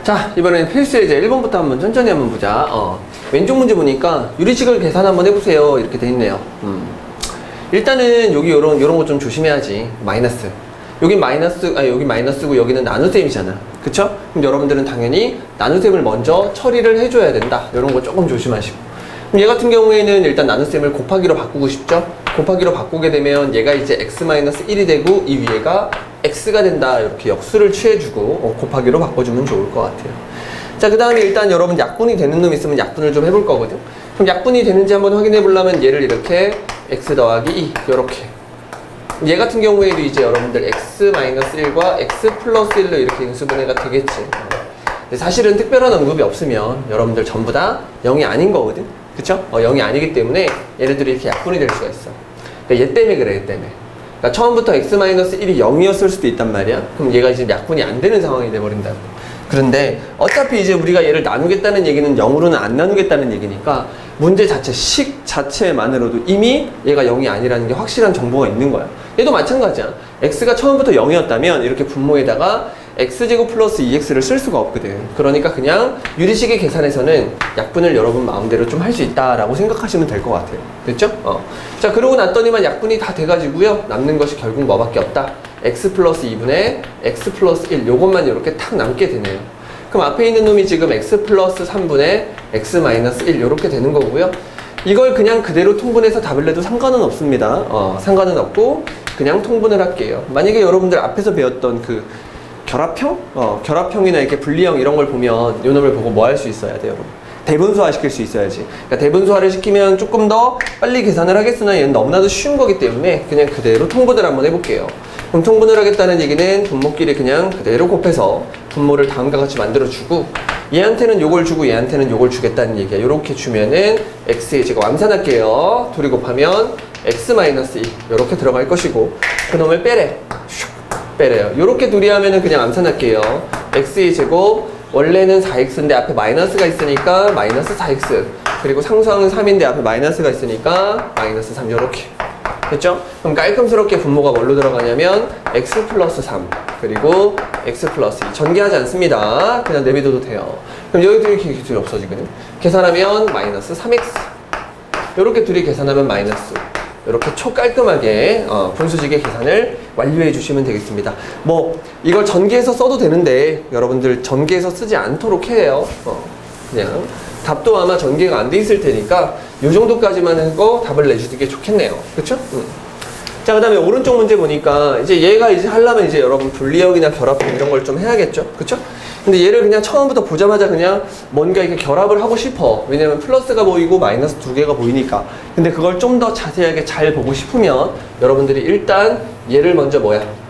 자, 이번에는 필수 예제 1번부터 한번 천천히 한번 보자. 왼쪽 문제 보니까 유리식을 계산 한번 해보세요. 이렇게 돼 있네요. 일단은 여기 요런 거 좀 조심해야지. 마이너스. 여긴 여기 마이너스고 여기는 나눗셈이잖아. 그쵸? 그럼 여러분들은 당연히 나눗셈을 먼저 처리를 해줘야 된다. 요런 거 조금 조심하시고. 그럼 얘 같은 경우에는 일단 나눗셈을 곱하기로 바꾸고 싶죠? 곱하기로 바꾸게 되면 얘가 이제 x-1이 되고 이 위에가 x가 된다. 이렇게 역수를 취해주고 곱하기로 바꿔주면 좋을 것 같아요. 자, 그 다음에 일단 여러분 약분이 되는 놈 있으면 약분을 좀 해볼 거거든. 그럼 약분이 되는지 한번 확인해 보려면 얘를 이렇게 x 더하기 2 이렇게, 얘 같은 경우에도 이제 여러분들 x-1과 x 플러스 1로 이렇게 인수분해가 되겠지. 근데 사실은 특별한 언급이 없으면 여러분들 전부 다 0이 아닌 거거든. 그쵸? 0이 아니기 때문에 얘네들이 이렇게 약분이 될 수가 있어. 그러니까 얘 때문에 그래, 얘 때문에. 그러니까 처음부터 x-1이 0이었을 수도 있단 말이야. 그럼 얘가 이제 약분이 안 되는 상황이 돼버린다고. 그런데 어차피 이제 우리가 얘를 나누겠다는 얘기는 0으로는 안 나누겠다는 얘기니까 문제 자체, 식 자체만으로도 이미 얘가 0이 아니라는 게 확실한 정보가 있는 거야. 얘도 마찬가지야. x가 처음부터 0이었다면 이렇게 분모에다가 x제곱 플러스 2x를 쓸 수가 없거든. 그러니까 그냥 유리식의 계산에서는 약분을 여러분 마음대로 좀 할 수 있다라고 생각하시면 될 것 같아요. 됐죠? 자, 그러고 났더니만 약분이 다 돼가지고요. 남는 것이 결국 뭐밖에 없다. x 플러스 2분의 x 플러스 1 요것만 이렇게 탁 남게 되네요. 그럼 앞에 있는 놈이 지금 x 플러스 3분의 x 마이너스 1 요렇게 되는 거고요. 이걸 그냥 그대로 통분해서 답을 내도 상관은 없습니다. 상관은 없고 그냥 통분을 할게요. 만약에 여러분들 앞에서 배웠던 그 결합형? 결합형이나 이렇게 분리형 이런 걸 보면 이 놈을 보고 뭐 할 수 있어야 돼요, 여러분? 대분수화 시킬 수 있어야지. 그러니까 대분수화를 시키면 조금 더 빨리 계산을 하겠으나 얘는 너무나도 쉬운 거기 때문에 그냥 그대로 통분을 한번 해볼게요. 그럼 통분을 하겠다는 얘기는 분모끼리 그냥 그대로 곱해서 분모를 다음과 같이 만들어주고 얘한테는 요걸 주고 얘한테는 요걸 주겠다는 얘기야. 요렇게 주면은 x의 제곱 암산할게요. 둘이 곱하면 x-2 요렇게 들어갈 것이고 그놈을 빼래. 빼래요. 요렇게 둘이 하면은 그냥 암산할게요. x의 제곱 원래는 4x인데 앞에 마이너스가 있으니까 마이너스 4x, 그리고 상수항은 3인데 앞에 마이너스가 있으니까 마이너스 3 요렇게. 됐죠? 그럼 깔끔스럽게 분모가 뭘로 들어가냐면 x 플러스 3 그리고 x 플러스 2 전개하지 않습니다. 그냥 내비둬도 돼요. 그럼 여기 둘이 둘이 없어지거든요. 계산하면 마이너스 3x 요렇게 둘이 계산하면 마이너스, 이렇게 깔끔하게 분수식의 계산을 완료해 주시면 되겠습니다. 뭐 이걸 전개해서 써도 되는데 여러분들 전개해서 쓰지 않도록 해요. 그냥 답도 아마 전개가 안 돼 있을 테니까 이 정도까지만 하고 답을 내주는 게 좋겠네요. 그쵸? 자, 그 다음에 오른쪽 문제 보니까 이제 얘가 이제 하려면 이제 여러분 분리형이나 결합형 이런 걸 좀 해야겠죠? 그쵸? 근데 얘를 그냥 처음부터 보자마자 그냥 뭔가 이렇게 결합을 하고 싶어. 왜냐면 플러스가 보이고 마이너스 두 개가 보이니까. 근데 그걸 좀 더 자세하게 잘 보고 싶으면 여러분들이 일단 얘를 먼저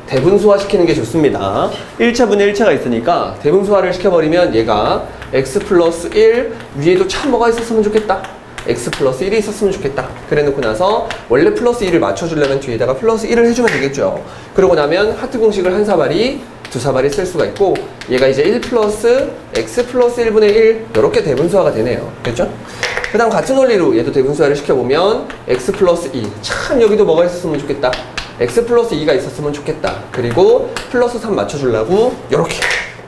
대분수화 시키는 게 좋습니다. 1차분의 1차가 있으니까 대분수화를 시켜버리면 얘가 x 플러스 1 위에도 참 뭐가 있었으면 좋겠다. x 플러스 1이 있었으면 좋겠다. 그래 놓고 나서 원래 플러스 1을 맞춰주려면 뒤에다가 플러스 1을 해주면 되겠죠. 그러고 나면 하트 공식을 한 사발이 두 사발이 쓸 수가 있고 얘가 이제 1 플러스 x 플러스 1분의 1 이렇게 대분수화가 되네요. 됐죠? 그 다음 같은 원리로 얘도 대분수화를 시켜보면 x 플러스 2 참 여기도 뭐가 있었으면 좋겠다. x 플러스 2가 있었으면 좋겠다. 그리고 플러스 3 맞춰주려고 요렇게.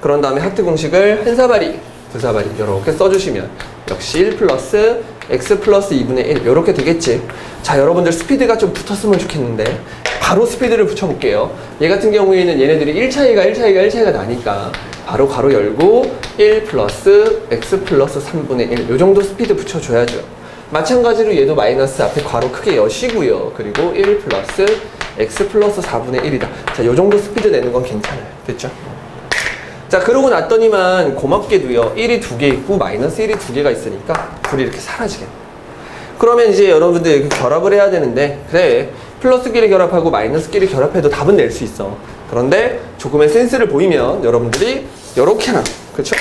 그런 다음에 하트 공식을 한 사발이 두 사발이 이렇게 써주시면 역시 1 플러스 x 플러스 2분의 1 이렇게 되겠지. 자, 여러분들 스피드가 좀 붙었으면 좋겠는데 바로 스피드를 붙여볼게요. 얘 같은 경우에는 얘네들이 1차이가 나니까 바로 가로 열고 1 플러스 x 플러스 3분의 1 요 정도 스피드 붙여줘야죠. 마찬가지로 얘도 마이너스 앞에 괄호 크게 여시고요. 그리고 1 플러스 x 플러스 4분의 1이다. 자, 요 정도 스피드 내는 건 괜찮아요. 됐죠? 자, 그러고 났더니만 고맙게도요 1이 두 개 있고 마이너스 1이 두 개가 있으니까 둘이 이렇게 사라지겠네. 그러면 이제 여러분들 이렇게 결합을 해야 되는데 그래 플러스끼리 결합하고 마이너스끼리 결합해도 답은 낼 수 있어. 그런데 조금의 센스를 보이면 여러분들이 요렇게 하나, 그쵸?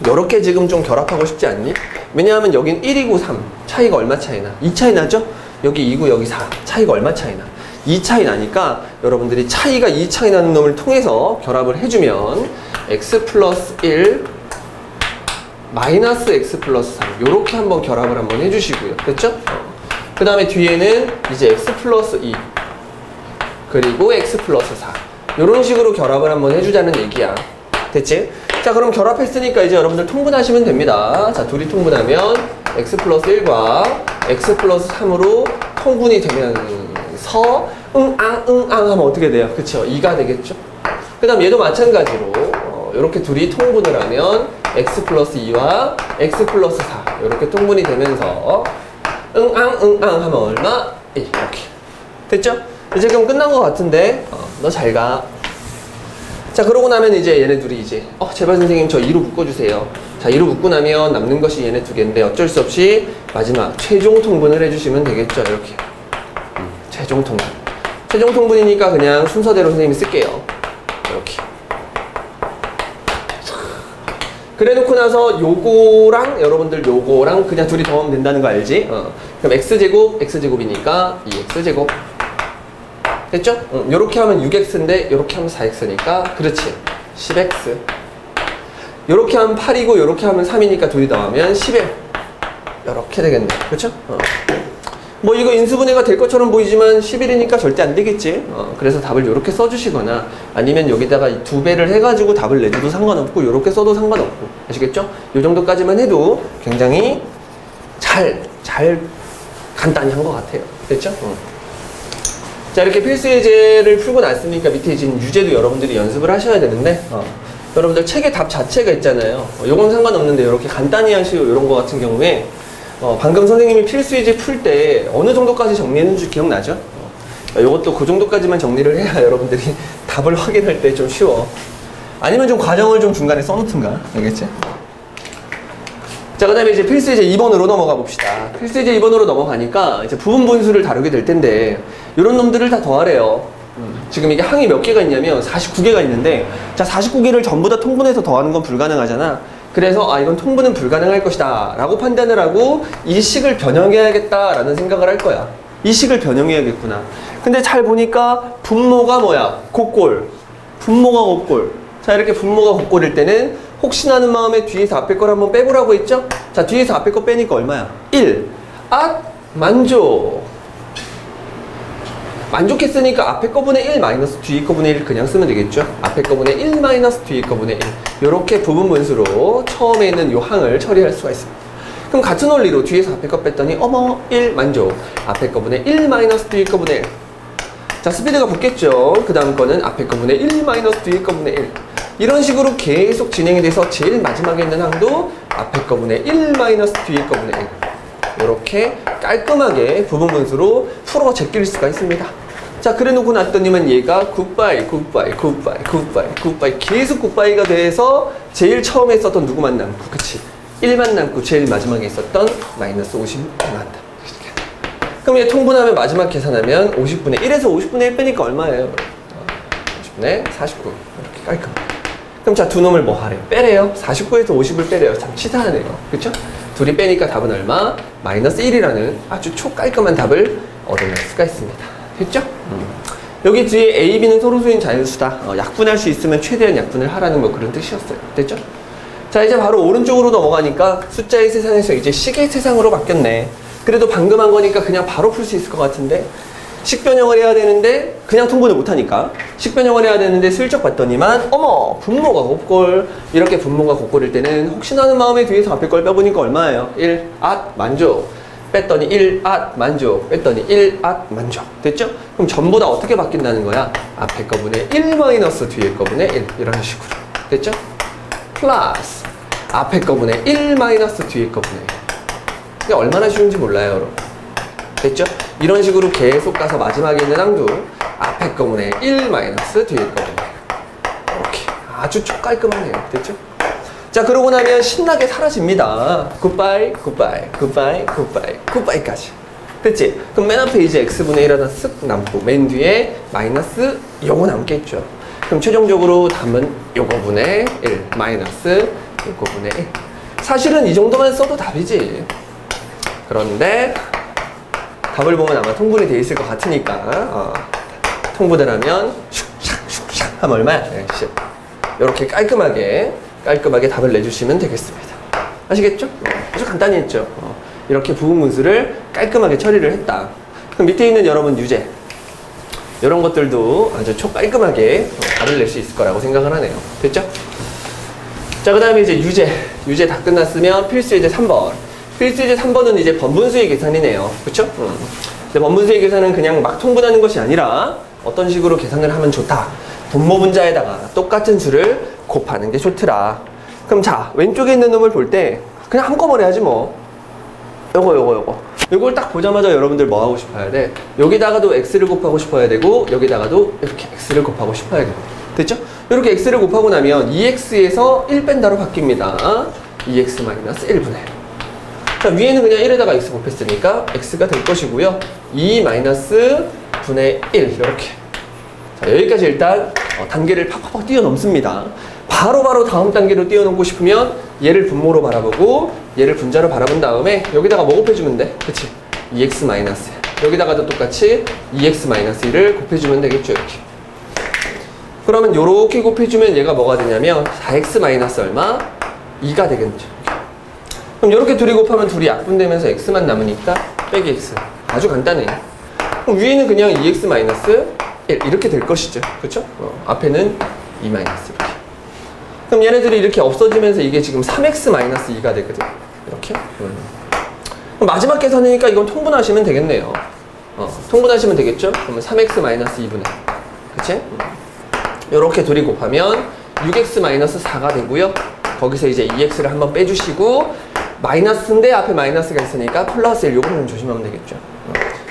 요렇게 지금 좀 결합하고 싶지 않니? 왜냐하면 여긴 1이고 3 차이가 얼마 차이나? 2 차이 나죠? 여기 2고 여기 4 차이가 얼마 차이나? 2 차이 나니까 여러분들이 차이가 2 차이 나는 놈을 통해서 결합을 해주면 x 플러스 1 마이너스 x 플러스 3 요렇게 한번 결합을 한번 해주시고요. 됐죠? 그 다음에 뒤에는 이제 x 플러스 2 그리고 x 플러스 4 요런 식으로 결합을 한번 해주자는 얘기야. 됐지? 자, 그럼 결합했으니까 이제 여러분들 통분하시면 됩니다. 자, 둘이 통분하면 x 플러스 1과 x 플러스 3으로 통분이 되면서 응앙 하면 어떻게 돼요? 그쵸? 2가 되겠죠? 그 다음 얘도 마찬가지로 이렇게 둘이 통분을 하면 x 플러스 2와 x 플러스 4 이렇게 통분이 되면서 응앙 하면 얼마? 1 이렇게 됐죠? 이제 그럼 끝난 것 같은데 너 잘 가. 자, 그러고 나면 이제 얘네 둘이 이제 제발 선생님 저 2로 묶어주세요. 자, 2로 묶고 나면 남는 것이 얘네 두 개인데 어쩔 수 없이 마지막 최종 통분을 해주시면 되겠죠. 이렇게 최종 통분. 최종 통분이니까 그냥 순서대로 선생님이 쓸게요. 이렇게. 그래 놓고 나서 요거랑 여러분들 요거랑 그냥 둘이 더하면 된다는 거 알지? 그럼 x제곱 x제곱이니까 2x제곱 됐죠? 요렇게 하면 6x인데 요렇게 하면 4x니까 그렇지 10x. 요렇게 하면 8이고 요렇게 하면 3이니까 둘이 더하면 11 요렇게 되겠네. 그렇죠? 뭐 이거 인수분해가 될 것처럼 보이지만 11이니까 절대 안 되겠지. 그래서 답을 요렇게 써주시거나 아니면 여기다가 2배를 해가지고 답을 내줘도 상관없고 요렇게 써도 상관없고 아시겠죠? 요 정도까지만 해도 굉장히 잘 간단히 한 것 같아요. 됐죠? 자, 이렇게 필수 예제를 풀고 났으니까 밑에 지금 유제도 여러분들이 연습을 하셔야 되는데 여러분들 책의 답 자체가 있잖아요. 요건 상관없는데 이렇게 간단히 하시고 이런 거 같은 경우에 방금 선생님이 필수 예제 풀 때 어느 정도까지 정리했는지 기억나죠? 요것도 그 정도까지만 정리를 해야 여러분들이 답을 확인할 때 좀 쉬워. 아니면 좀 과정을 좀 중간에 써놓든가. 알겠지? 자, 그 다음에 이제 필수 예제 2번으로 넘어가 봅시다. 필수 예제 2번으로 넘어가니까 이제 부분 분수를 다루게 될 텐데 이런 놈들을 다 더하래요. 지금 이게 항이 몇 개가 있냐면 49개가 있는데 자, 49개를 전부 다 통분해서 더하는 건 불가능하잖아. 그래서 이건 통분은 불가능할 것이다 라고 판단을 하고 이 식을 변형해야겠다 라는 생각을 할 거야. 이 식을 변형해야겠구나. 근데 잘 보니까 분모가 뭐야? 곱골. 분모가 곱골. 자, 이렇게 분모가 곱골일 때는 혹시나 하는 마음에 뒤에서 앞에 걸 한번 빼보라고 했죠? 자, 뒤에서 앞에 거 빼니까 얼마야? 1. 만족. 만족했으니까 앞에 거분의 1 마이너스 뒤에 거분의 1 그냥 쓰면 되겠죠? 앞에 거분의 1 마이너스 뒤에 거분의 1. 이렇게 부분 분수로 처음에 있는 요 항을 처리할 수가 있습니다. 그럼 같은 원리로 뒤에서 앞에 거 뺐더니 1 만족. 앞에 거분의 1 마이너스 뒤에 거분의 1. 자, 스피드가 붙겠죠? 그 다음 거는 앞에 거분의 1 마이너스 뒤에 거분의 1. 이런 식으로 계속 진행이 돼서 제일 마지막에 있는 항도 앞에 거분의 1 마이너스 뒤에 거분의 1. 이렇게 깔끔하게 부분 분수로 풀어 제낄 수가 있습니다. 자, 그래 놓고 났더니만 얘가 굿바이 계속 굿바이가 돼서 제일 처음에 있었던 누구만 남고, 그치? 1만 남고 제일 마지막에 있었던 마이너스 50만 남다. 그럼 얘 통분하면 마지막 계산하면 50분의 1에서 50분의 1 빼니까 얼마예요? 50분의 49. 이렇게 깔끔하게. 그럼 자, 두 놈을 뭐 하래요? 빼래요. 49에서 50을 빼래요. 참 치사하네요. 그쵸? 둘이 빼니까 답은 얼마? 마이너스 1이라는 아주 초깔끔한 답을 얻어낼 수가 있습니다. 됐죠? 여기 뒤에 A, B는 서로수인 자연수다. 약분할 수 있으면 최대한 약분을 하라는 뭐 그런 뜻이었어요. 됐죠? 자, 이제 바로 오른쪽으로 넘어가니까 숫자의 세상에서 이제 식의 세상으로 바뀌었네. 그래도 방금 한 거니까 그냥 바로 풀 수 있을 것 같은데 식변형을 해야 되는데 그냥 통분을 못하니까 식변형을 해야 되는데 슬쩍 봤더니만 분모가 곱골. 이렇게 분모가 곱골일 때는 혹시나 하는 마음에 뒤에서 앞에 걸 빼보니까 얼마예요? 1 만족. 뺐더니 1 만족. 뺐더니 1 만족. 됐죠? 그럼 전부 다 어떻게 바뀐다는 거야? 앞에 거분의 1 마이너스 뒤에 거분의 1. 이런 식으로. 됐죠? 플러스 앞에 거분의 1 마이너스 뒤에 거분의 1. 이게 얼마나 쉬운지 몰라요, 여러분. 됐죠? 이런 식으로 계속 가서 마지막에 있는 항도 앞에 거분의 1 마이너스 뒤에 거분의 1. 이렇게 아주 깔끔하네요. 됐죠? 자, 그러고 나면 신나게 사라집니다. 굿바이까지. 됐지? 그럼 맨 앞에 이제 x분의 1 하나 쓱 남고 맨 뒤에 마이너스 요거 남겠죠. 그럼 최종적으로 답은 요거분의 1 마이너스 요거분의 1. 사실은 이 정도만 써도 답이지. 그런데 답을 보면 아마 통분이 돼 있을 것 같으니까 통분을 하면 슉샥 하면 얼마야? 10. 이렇게 깔끔하게 답을 내주시면 되겠습니다. 아시겠죠? 아주 간단히 했죠? 이렇게 부분 분수를 깔끔하게 처리를 했다. 그럼 밑에 있는 여러분 유제 이런 것들도 아주 깔끔하게 답을 낼 수 있을 거라고 생각을 하네요. 됐죠? 자, 그 다음에 이제 유제 다 끝났으면 필수 예제 3번. 필수 예제 3번은 이제 번분수의 계산이네요. 그쵸? 근데 번분수의 계산은 그냥 막 통분하는 것이 아니라 어떤 식으로 계산을 하면 좋다. 분모분자에다가 똑같은 수를 곱하는 게 좋더라. 그럼 자, 왼쪽에 있는 놈을 볼 때 그냥 한꺼번에 하지 뭐. 요걸 딱 보자마자 여러분들 뭐 하고 싶어야 돼? 여기다가도 x를 곱하고 싶어야 되고 여기다가도 이렇게 x를 곱하고 싶어야 돼. 됐죠? 이렇게 x를 곱하고 나면 2x에서 1 뺀다로 바뀝니다. 2x-1분의. 자, 위에는 그냥 1에다가 x 곱했으니까 x가 될 것이고요. 2-분의 1 이렇게. 자, 여기까지 일단 단계를 팍팍팍 뛰어넘습니다. 바로바로 다음 단계로 뛰어넘고 싶으면 얘를 분모로 바라보고 얘를 분자로 바라본 다음에 여기다가 뭐 곱해주면 돼? 그치? 2x-1 여기다가도 똑같이 2x-1을 곱해주면 되겠죠, 이렇게. 그러면 요렇게 곱해주면 얘가 뭐가 되냐면 4x- 얼마? 2가 되겠죠. 그럼 요렇게 둘이 곱하면 둘이 약분되면서 x만 남으니까 빼기 x. 아주 간단해. 그럼 위에는 그냥 2x-1 이렇게 될 것이죠. 그쵸? 앞에는 2- 이렇게. 그럼 얘네들이 이렇게 없어지면서 이게 지금 3x-2가 되거든. 이렇게. 그럼 마지막 계산이니까 이건 통분하시면 되겠네요. 통분하시면 되겠죠? 그러면 3x-2분의. 그치? 요렇게 둘이 곱하면 6x-4가 되고요. 거기서 이제 2x를 한번 빼주시고 마이너스인데 앞에 마이너스가 있으니까 플러스 1 요거는 조심하면 되겠죠.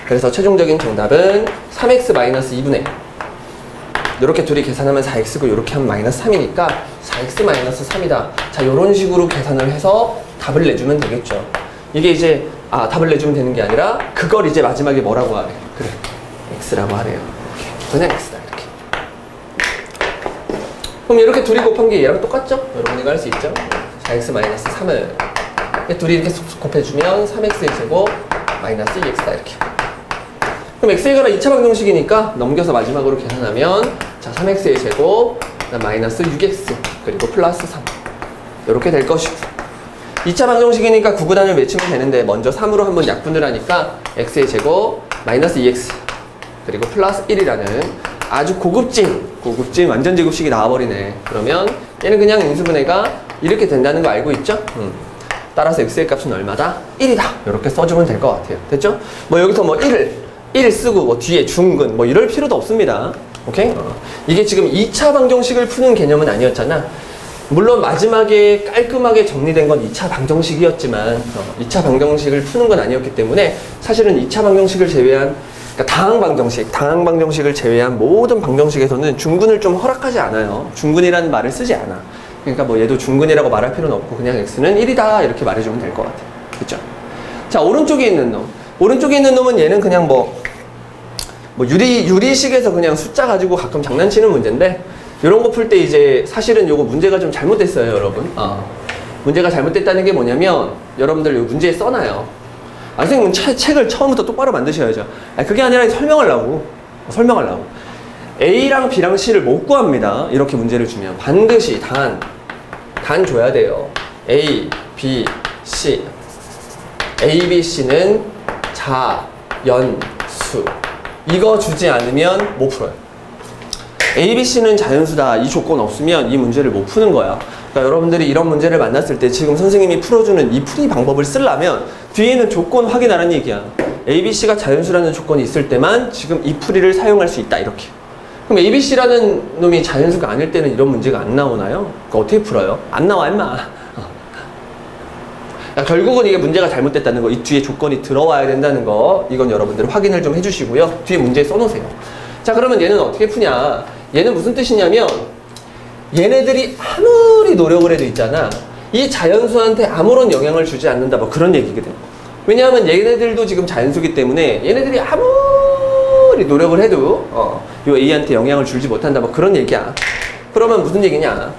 그래서 최종적인 정답은 3x-2분의 이렇게 둘이 계산하면 4x고 이렇게 하면 마이너스 3이니까 4x-3이다. 자, 요런 식으로 계산을 해서 답을 내주면 되겠죠. 이게 이제 답을 내주면 되는 게 아니라 그걸 이제 마지막에 뭐라고 하래? 그래, x라고 하래요. 이렇게. 그냥 x다 이렇게. 그럼 이렇게 둘이 곱한 게 얘랑 똑같죠? 여러분 이거 할 수 있죠? 4x-3을 둘이 이렇게 쏙쏙 곱해주면 3x의 제곱 마이너스 2x다 이렇게. 그럼 x에 관한 2차 방정식이니까 넘겨서 마지막으로 계산하면 자, 3x의 제곱 마이너스 6x 그리고 플러스 3 이렇게 될 것이고 2차 방정식이니까 구구단을 외치면 되는데 먼저 3으로 한번 약분을 하니까 x의 제곱 마이너스 2x 그리고 플러스 1이라는 아주 고급진 완전 제곱식이 나와버리네. 그러면 얘는 그냥 인수분해가 이렇게 된다는 거 알고 있죠? 따라서 x의 값은 얼마다? 1이다 이렇게 써주면 될 것 같아요. 됐죠? 뭐 여기서 뭐 1 쓰고 뭐 뒤에 중근 뭐 이럴 필요도 없습니다. 오케이? 이게 지금 2차 방정식을 푸는 개념은 아니었잖아. 물론 마지막에 깔끔하게 정리된 건 2차 방정식이었지만 2차 방정식을 푸는 건 아니었기 때문에 사실은 2차 방정식을 제외한 그러니까 다항 방정식을 제외한 모든 방정식에서는 중근을 좀 허락하지 않아요. 중근이라는 말을 쓰지 않아. 그러니까 뭐 얘도 중근이라고 말할 필요는 없고 그냥 x는 1이다 이렇게 말해주면 될 것 같아요. 그쵸? 자, 오른쪽에 있는 놈은 얘는 그냥 뭐 유리식에서 그냥 숫자 가지고 가끔 장난치는 문제인데 이런 거 풀 때 이제 사실은 요거 문제가 좀 잘못됐어요, 여러분. 문제가 잘못됐다는 게 뭐냐면 여러분들 요 문제에 써놔요. 선생님은 책을 처음부터 똑바로 만드셔야죠. 그게 아니라 설명하려고. A랑 B랑 C를 못 구합니다. 이렇게 문제를 주면 반드시 단 줘야 돼요. A, B, C. A, B, C는 자, 연, 수. 이거 주지 않으면 못 풀어요. A, B, C는 자연수다. 이 조건 없으면 이 문제를 못 푸는 거야. 그러니까 여러분들이 이런 문제를 만났을 때 지금 선생님이 풀어주는 이 풀이 방법을 쓰려면 뒤에는 조건 확인하라는 얘기야. A, B, C가 자연수라는 조건이 있을 때만 지금 이 풀이를 사용할 수 있다. 이렇게. 그럼 A, B, C라는 놈이 자연수가 아닐 때는 이런 문제가 안 나오나요? 그거 어떻게 풀어요? 안 나와, 임마. 결국은 이게 문제가 잘못됐다는 거, 이 뒤에 조건이 들어와야 된다는 거, 이건 여러분들 확인을 좀 해주시고요. 뒤에 문제에 써놓으세요. 자, 그러면 얘는 어떻게 푸냐? 얘는 무슨 뜻이냐면 얘네들이 아무리 노력을 해도 있잖아. 이 자연수한테 아무런 영향을 주지 않는다. 뭐 그런 얘기거든. 왜냐하면 얘네들도 지금 자연수기 때문에 얘네들이 아무리 노력을 해도 요 A한테 영향을 주지 못한다. 뭐 그런 얘기야. 그러면 무슨 얘기냐? 요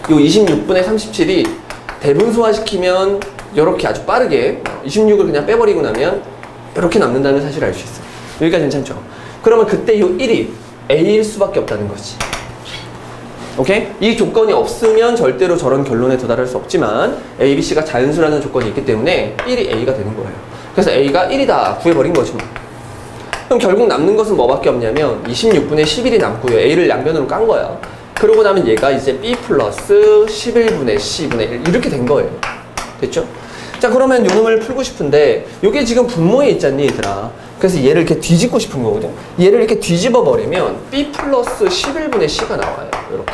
26분의 37이 대분수화시키면 이렇게 아주 빠르게 26을 그냥 빼버리고 나면 이렇게 남는다는 사실을 알 수 있어. 여기까지 괜찮죠? 그러면 그때 이 1이 A일 수밖에 없다는 거지. 오케이? 이 조건이 없으면 절대로 저런 결론에 도달할 수 없지만 A, B, C가 자연수라는 조건이 있기 때문에 1이 A가 되는 거예요. 그래서 A가 1이다 구해버린 거지 뭐. 그럼 결국 남는 것은 뭐밖에 없냐면 26분의 11이 남고요. A를 양변으로 깐 거야. 그러고 나면 얘가 이제 b 플러스 11분의 c분의 1 이렇게 된 거예요. 됐죠? 자, 그러면 요 놈을 풀고 싶은데 요게 지금 분모에 있잖니 얘들아. 그래서 얘를 이렇게 뒤집고 싶은 거거든. 얘를 이렇게 뒤집어 버리면 b 플러스 11분의 c가 나와요. 이렇게.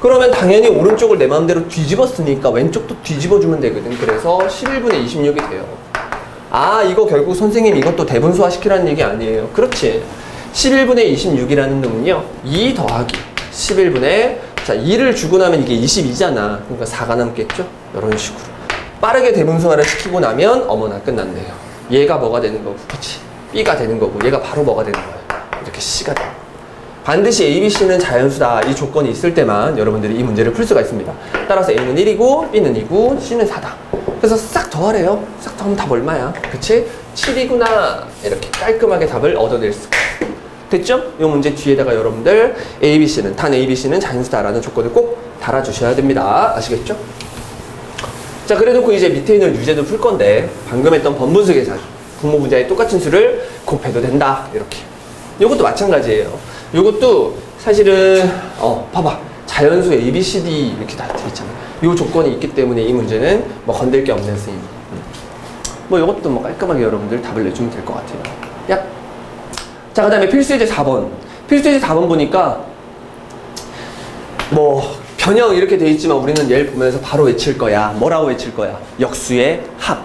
그러면 당연히 오른쪽을 내 마음대로 뒤집었으니까 왼쪽도 뒤집어주면 되거든. 그래서 11분의 26이 돼요. 아, 이거 결국 선생님 이것도 대분수화 시키라는 얘기 아니에요. 그렇지. 11분의 26이라는 놈은요 2 더하기 11분의 자 2를 주고 나면 이게 22잖아. 그러니까 4가 남겠죠. 이런 식으로 빠르게 대분수화를 시키고 나면 어머나 끝났네요. 얘가 뭐가 되는 거고, 그치? b가 되는 거고, 얘가 바로 뭐가 되는 거예요. 이렇게 c가 돼요. 반드시 A, B, C는 자연수다 이 조건이 있을 때만 여러분들이 이 문제를 풀 수가 있습니다. 따라서 A는 1이고 B는 2고 C는 4다. 그래서 싹 더하래요. 싹 더하면 답 얼마야? 그치? 7이구나. 이렇게 깔끔하게 답을 얻어낼 수가 있어요. 됐죠? 이 문제 뒤에다가 여러분들 A, B, C는 단 A, B, C는 자연수다라는 조건을 꼭 달아주셔야 됩니다. 아시겠죠? 자, 그래놓고 이제 밑에 있는 유제도 풀 건데 방금 했던 번분수 계산 분모 분자의 똑같은 수를 곱해도 된다. 이렇게. 요것도 마찬가지예요. 요것도 사실은 봐봐. 자연수 A, B, C, D 이렇게 다 되어있잖아. 요 조건이 있기 때문에 이 문제는 뭐 건들 게 없는 선생님. 뭐 요것도 뭐 깔끔하게 여러분들 답을 내주면 될 것 같아요. 야. 자, 그 다음에 필수예제 4번. 필수예제 4번 보니까 뭐 변형 이렇게 돼 있지만 우리는 얘를 보면서 바로 외칠 거야. 뭐라고 외칠 거야? 역수의 합.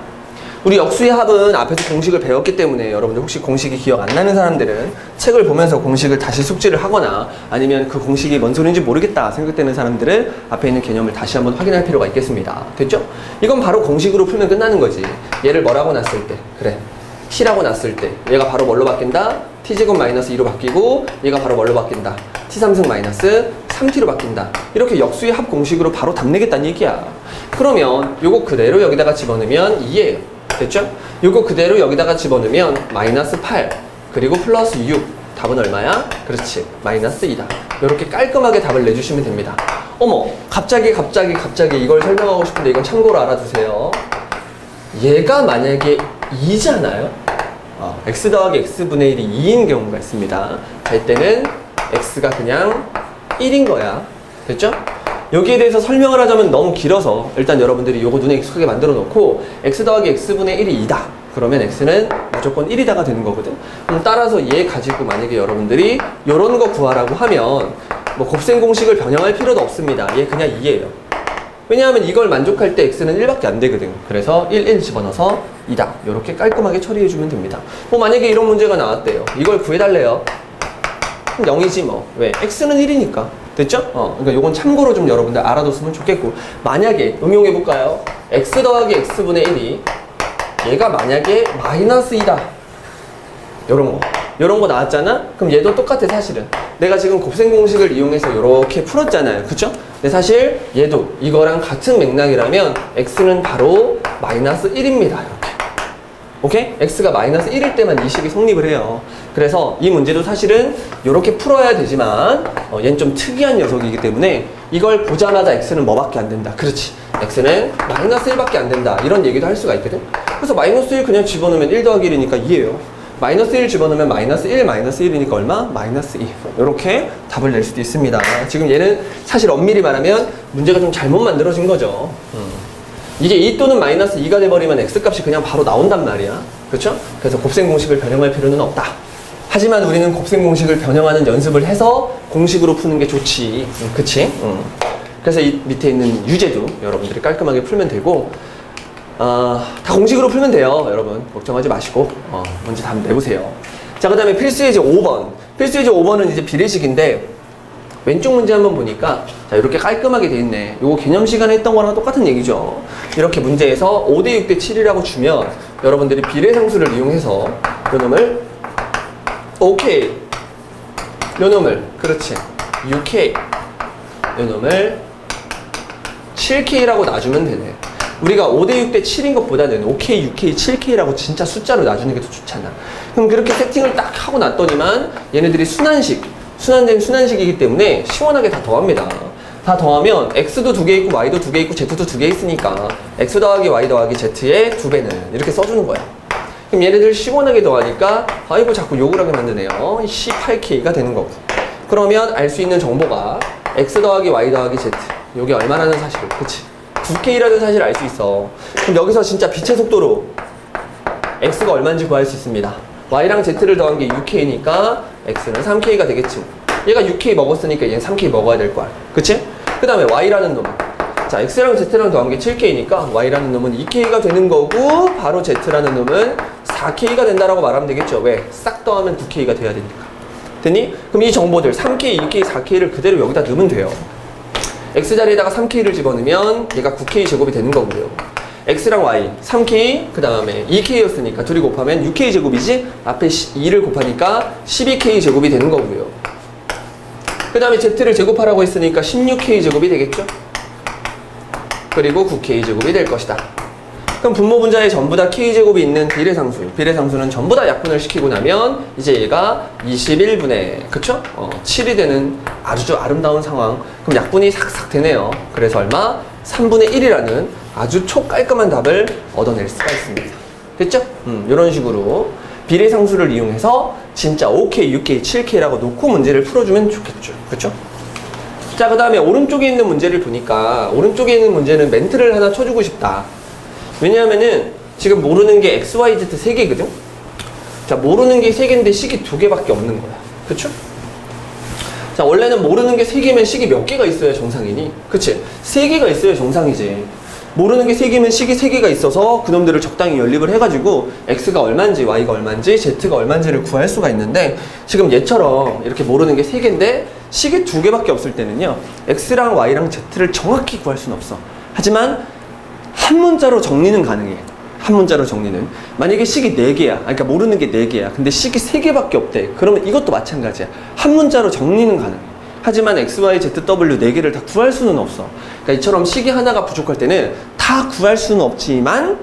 우리 역수의 합은 앞에서 공식을 배웠기 때문에 여러분들 혹시 공식이 기억 안 나는 사람들은 책을 보면서 공식을 다시 숙지를 하거나 아니면 그 공식이 뭔 소리인지 모르겠다 생각되는 사람들은 앞에 있는 개념을 다시 한번 확인할 필요가 있겠습니다. 됐죠? 이건 바로 공식으로 풀면 끝나는 거지. 얘를 뭐라고 놨을 때, 그래, t라고 놨을 때 얘가 바로 뭘로 바뀐다? t제곱 마이너스 2로 바뀌고 얘가 바로 뭘로 바뀐다? t3승 마이너스 3t로 바뀐다. 이렇게 역수의 합 공식으로 바로 답 내겠다는 얘기야. 그러면 요거 그대로 여기다가 집어넣으면 2예요. 됐죠? 요거 그대로 여기다가 집어넣으면 마이너스 8 그리고 플러스 6 답은 얼마야? 그렇지, 마이너스 2다. 이렇게 깔끔하게 답을 내주시면 됩니다. 어머, 갑자기 이걸 설명하고 싶은데 이건 참고로 알아두세요. 얘가 만약에 2잖아요? x 더하기 x분의 1이 2인 경우가 있습니다. 자, 이때는 x가 그냥 1인 거야. 됐죠? 여기에 대해서 설명을 하자면 너무 길어서 일단 여러분들이 요거 눈에 익숙하게 만들어 놓고 x 더하기 x분의 1이 2다. 그러면 x는 무조건 1이다가 되는 거거든. 그럼 따라서 얘 가지고 만약에 여러분들이 요런 거 구하라고 하면 뭐 곱셈 공식을 변형할 필요도 없습니다. 얘 그냥 2예요. 왜냐하면 이걸 만족할 때 x는 1밖에 안 되거든. 그래서 1 집어넣어서 2다. 요렇게 깔끔하게 처리해주면 됩니다. 뭐 만약에 이런 문제가 나왔대요. 이걸 구해달래요. 그럼 0이지 뭐. 왜? x는 1이니까. 됐죠? 그러니까 요건 참고로 좀 여러분들 알아뒀으면 좋겠고, 만약에 응용해볼까요? x 더하기 x분의 1이 얘가 만약에 마이너스 2다. 요런 거 나왔잖아? 그럼 얘도 똑같아, 사실은. 내가 지금 곱셈 공식을 이용해서 요렇게 풀었잖아요. 그쵸? 근데 사실 얘도 이거랑 같은 맥락이라면 x는 바로 마이너스 1입니다. 이렇게. 오케이? x가 마이너스 1일 때만 이 식이 성립을 해요. 그래서 이 문제도 사실은 이렇게 풀어야 되지만 얘는 좀 특이한 녀석이기 때문에 이걸 보자마자 x는 뭐밖에 안 된다. 그렇지. x는 마이너스 1밖에 안 된다. 이런 얘기도 할 수가 있거든. 그래서 마이너스 1 그냥 집어넣으면 1 더하기 1이니까 2예요. 마이너스 1 집어넣으면 마이너스 1 마이너스 1이니까 얼마? 마이너스 2. 이렇게 답을 낼 수도 있습니다. 지금 얘는 사실 엄밀히 말하면 문제가 좀 잘못 만들어진 거죠. 이게 2 또는 마이너스 2가 돼버리면 x값이 그냥 바로 나온단 말이야. 그렇죠? 그래서 곱셈 공식을 변형할 필요는 없다. 하지만 우리는 곱셈 공식을 변형하는 연습을 해서 공식으로 푸는 게 좋지. 그치? 그래서 이 밑에 있는 유제도 여러분들이 깔끔하게 풀면 되고, 다 공식으로 풀면 돼요. 여러분 걱정하지 마시고 문제 다 내보세요. 자, 그 다음에 필수예제 5번. 필수예제 5번은 이제 비례식인데 왼쪽 문제 한번 보니까 자, 이렇게 깔끔하게 돼 있네. 요거 개념 시간에 했던 거랑 똑같은 얘기죠. 이렇게 문제에서 5대 6대 7이라고 주면 여러분들이 비례상수를 이용해서 요 놈을 OK, 요 놈을 그렇지 6K, 요 놈을 7K라고 놔주면 되네. 우리가 5대 6대 7인 것보다는 5K, 6K, 7K라고 진짜 숫자로 놔주는 게 더 좋잖아. 그럼 그렇게 세팅을 딱 하고 놨더니만 얘네들이 순환된 순환식이기 때문에 시원하게 다 더합니다. 다 더하면 x도 2개 있고 y도 2개 있고 z도 2개 있으니까 x 더하기 y 더하기 z의 2배는 이렇게 써주는 거야. 그럼 얘네들 시원하게 더하니까 아이고 자꾸 욕을 하게 만드네요. 18K가 되는 거고. 그러면 알 수 있는 정보가 x 더하기 y 더하기 z 요게 얼마라는 사실을, 그치? 9k라는 사실을 알 수 있어. 그럼 여기서 진짜 빛의 속도로 x가 얼마인지 구할 수 있습니다. y랑 z를 더한 게 6k니까 x는 3k가 되겠지. 얘가 6k 먹었으니까 얘는 3k 먹어야 될 거야. 그치? 그 다음에 y라는 놈. 자, x랑 z랑 더한 게 7k니까 y라는 놈은 2k가 되는 거고 바로 z라는 놈은 4k가 된다라고 말하면 되겠죠. 왜? 싹 더하면 9k가 돼야 되니까. 됐니? 그럼 이 정보들 3k, 2k, 4k를 그대로 여기다 넣으면 돼요. x 자리에다가 3k를 집어넣으면 얘가 9k 제곱이 되는 거고요. x랑 y 3k 그 다음에 2k였으니까 둘이 곱하면 6k 제곱이지, 앞에 2를 곱하니까 12k 제곱이 되는 거고요. 그 다음에 z를 제곱하라고 했으니까 16k 제곱이 되겠죠. 그리고 9k 제곱이 될 것이다. 그럼 분모 분자에 전부 다 k제곱이 있는 비례상수, 비례상수는 전부 다 약분을 시키고 나면 이제 얘가 21분의 그쵸? 7이 되는 아주 아름다운 상황. 그럼 약분이 삭삭 되네요. 그래서 얼마? 3분의 1이라는 아주 촉깔끔한 답을 얻어낼 수가 있습니다. 됐죠? 이런 식으로 비례상수를 이용해서 진짜 5K, 6K, 7K라고 놓고 문제를 풀어주면 좋겠죠. 그쵸? 자, 그 다음에 오른쪽에 있는 문제를 보니까 오른쪽에 있는 문제는 멘트를 하나 쳐주고 싶다. 왜냐하면은 지금 모르는 게 x, y, z 3개거든? 자, 모르는 게 3개인데 식이 2개밖에 없는 거야. 그쵸? 자, 원래는 모르는 게 3개면 식이 몇 개가 있어야 정상이니? 그치? 3개가 있어야 정상이지. 모르는 게 3개면 식이 3개가 있어서 그놈들을 적당히 연립을 해가지고 x가 얼만지, y가 얼만지, z가 얼만지를 구할 수가 있는데 지금 얘처럼 이렇게 모르는 게 3개인데 식이 2개밖에 없을 때는요, x랑 y랑 z를 정확히 구할 수는 없어. 하지만 한 문자로 정리는 가능해. 한 문자로 정리는. 만약에 식이 4개야. 그러니까 모르는 게 4개야. 근데 식이 3개밖에 없대. 그러면 이것도 마찬가지야. 한 문자로 정리는 가능해. 하지만 x, y, z, w 4개를 다 구할 수는 없어. 그러니까 이처럼 식이 하나가 부족할 때는 다 구할 수는 없지만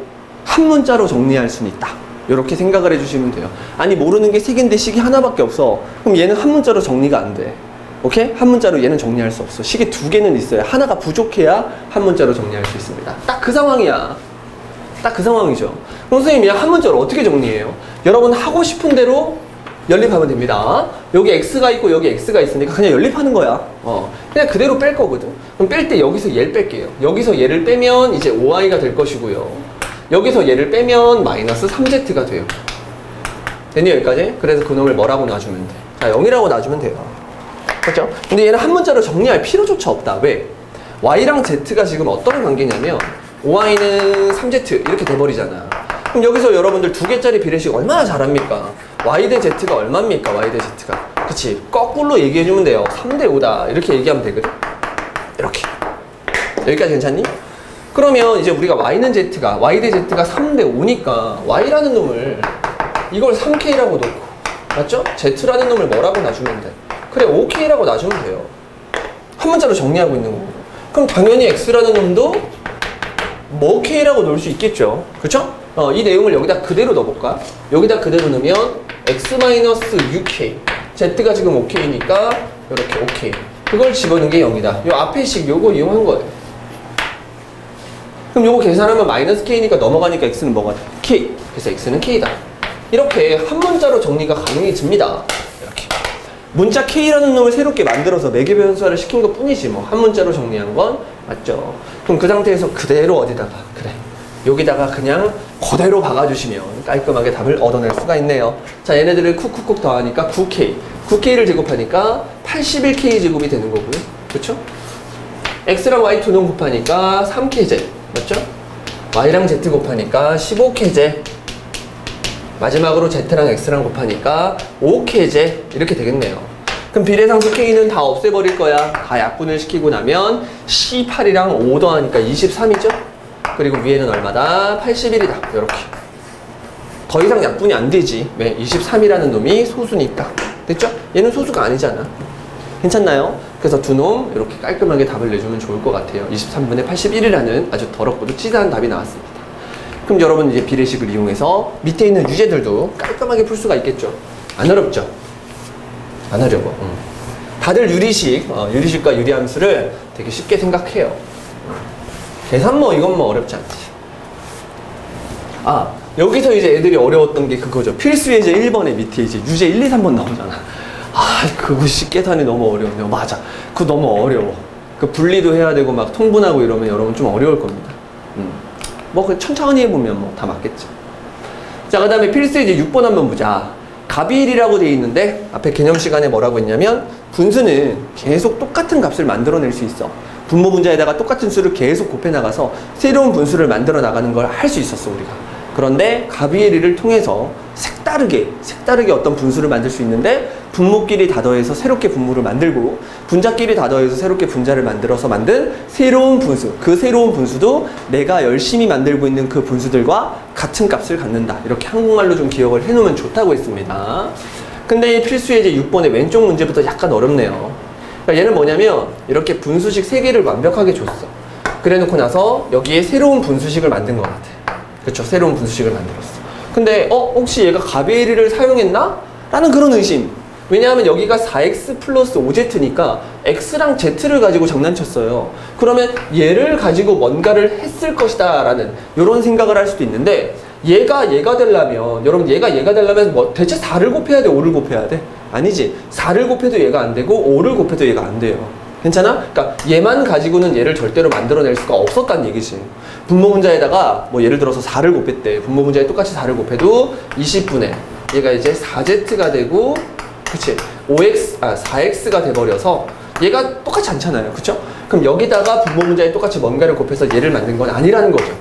한 문자로 정리할 수는 있다. 이렇게 생각을 해주시면 돼요. 아니, 모르는 게 3개인데 식이 하나밖에 없어. 그럼 얘는 한 문자로 정리가 안 돼. 오케이? 한 문자로 얘는 정리할 수 없어. 식이 2개는 있어야, 하나가 부족해야 한 문자로 정리할 수 있습니다. 딱 그 상황이야. 딱 그 상황이죠. 그럼 선생님이 한 문자로 어떻게 정리해요? 여러분 하고 싶은 대로 연립하면 됩니다. 여기 x가 있고 여기 x가 있으니까 그냥 연립하는 거야. 그냥 그대로 뺄 거거든. 그럼 뺄 때 여기서 얘를 뺄게요. 여기서 얘를 빼면 이제 5i가 될 것이고요. 여기서 얘를 빼면 마이너스 3z가 돼요. 됐니, 여기까지? 그래서 그놈을 뭐라고 놔주면 돼? 자, 0이라고 놔주면 돼요. 그렇죠? 근데 얘는 한 문자로 정리할 필요조차 없다. 왜? y랑 z가 지금 어떤 관계냐면 5y는 3z 이렇게 돼버리잖아. 그럼 여기서 여러분들 2개짜리 비례식 얼마나 잘합니까? y 대 z가 얼마입니까? y 대 z가. 그치? 거꾸로 얘기해주면 돼요. 3대 5다 이렇게 얘기하면 되거든. 이렇게. 여기까지 괜찮니? 그러면 이제 우리가 y 대 z가 3대 5니까 y라는 놈을 이걸 3k라고 놓고, 맞죠? z라는 놈을 뭐라고 놔주면 돼? 그래, 5k라고 놔주면 돼요. 한 문자로 정리하고 있는 거고. 그럼 당연히 x라는 놈도 뭐 k라고 놓을 수 있겠죠. 그쵸? 이 내용을 여기다 그대로 넣어볼까? 여기다 그대로 넣으면 x-6k, z가 지금 5k니까 이렇게 5k, 그걸 집어넣은 게 0이다. 요 앞에 식 요거 이용한 거예요. 그럼 요거 계산하면 마이너스 k니까 넘어가니까 x는 뭐가 돼? k. 그래서 x는 k다. 이렇게 한 문자로 정리가 가능해집니다. 이렇게 문자 k라는 놈을 새롭게 만들어서 매개 변수화를 시킨 것 뿐이지 뭐 한 문자로 정리한 건 맞죠. 그럼 그 상태에서 그대로 어디다가, 그래, 여기다가 그냥 그대로 박아주시면 깔끔하게 답을 얻어낼 수가 있네요. 자, 얘네들을 쿡쿡쿡 더하니까 9k, 9k를 제곱하니까 81k 제곱이 되는 거고요. 그쵸? x랑 y 두 놈 곱하니까 3k제, 맞죠? y랑 z 곱하니까 15k제, 마지막으로 z랑 x랑 곱하니까 5k제 이렇게 되겠네요. 그럼 비례상수 k는 다 없애버릴 거야. 다 약분을 시키고 나면 18이랑 5 더하니까 23이죠? 그리고 위에는 얼마다? 81이다. 이렇게. 더 이상 약분이 안 되지. 왜? 23이라는 놈이 소수니까. 됐죠? 얘는 소수가 아니잖아. 괜찮나요? 그래서 두 놈 이렇게 깔끔하게 답을 내주면 좋을 것 같아요. 23분의 81이라는 아주 더럽고도 찌다한 답이 나왔습니다. 그럼 여러분 이제 비례식을 이용해서 밑에 있는 유제들도 깔끔하게 풀 수가 있겠죠? 안 어렵죠? 안 어려워. 다들 유리식, 유리식과 유리함수를 되게 쉽게 생각해요. 계산 뭐 이건 뭐 어렵지 않지. 여기서 이제 애들이 어려웠던 게 그거죠. 필수 예제 1번에 밑에 이제 유제 1, 2, 3번 나오잖아. 아, 그것이 계산이 너무 어려워요. 맞아. 그거 너무 어려워. 그 분리도 해야 되고 막 통분하고 이러면 여러분 좀 어려울 겁니다. 뭐 그 천천히 해보면 뭐 다 맞겠죠. 자, 그 다음에 필수 이제 6번 한번 보자. 갑이1이라고 되어 있는데 앞에 개념 시간에 뭐라고 했냐면 분수는 계속 똑같은 값을 만들어낼 수 있어. 분모 분자에다가 똑같은 수를 계속 곱해 나가서 새로운 분수를 만들어 나가는 걸 할 수 있었어 우리가. 그런데 갑이1을 통해서 색다르게 어떤 분수를 만들 수 있는데 분모끼리 다 더해서 새롭게 분모를 만들고 분자끼리 다 더해서 새롭게 분자를 만들어서 만든 새로운 분수, 그 새로운 분수도 내가 열심히 만들고 있는 그 분수들과 같은 값을 갖는다. 이렇게 한국말로 좀 기억을 해놓으면 좋다고 했습니다. 근데 이 필수의 이제 6번의 왼쪽 문제부터 약간 어렵네요. 그러니까 얘는 뭐냐면 이렇게 분수식 3개를 완벽하게 줬어. 그래 놓고 나서 여기에 새로운 분수식을 만든 것 같아. 그렇죠? 새로운 분수식을 만들었어. 근데 혹시 얘가 갑의1을 사용했나? 라는 그런 의심. 왜냐하면 여기가 4x 플러스 5z니까 x랑 z를 가지고 장난쳤어요. 그러면 얘를 가지고 뭔가를 했을 것이다 라는 이런 생각을 할 수도 있는데 얘가 되려면 여러분 얘가 되려면 뭐 대체 4를 곱해야 돼? 5를 곱해야 돼? 아니지. 4를 곱해도 얘가 안 되고 5를 곱해도 얘가 안 돼요. 괜찮아? 그러니까 얘만 가지고는 얘를 절대로 만들어낼 수가 없었다는 얘기지. 분모 분자에다가 뭐 예를 들어서 4를 곱했대. 분모 분자에 똑같이 4를 곱해도 20분의 얘가 이제 4z가 되고 그치? 4x가 돼버려서 얘가 똑같지 않잖아요. 그쵸? 그럼 여기다가 분모 분자에 똑같이 뭔가를 곱해서 얘를 만든 건 아니라는 거죠.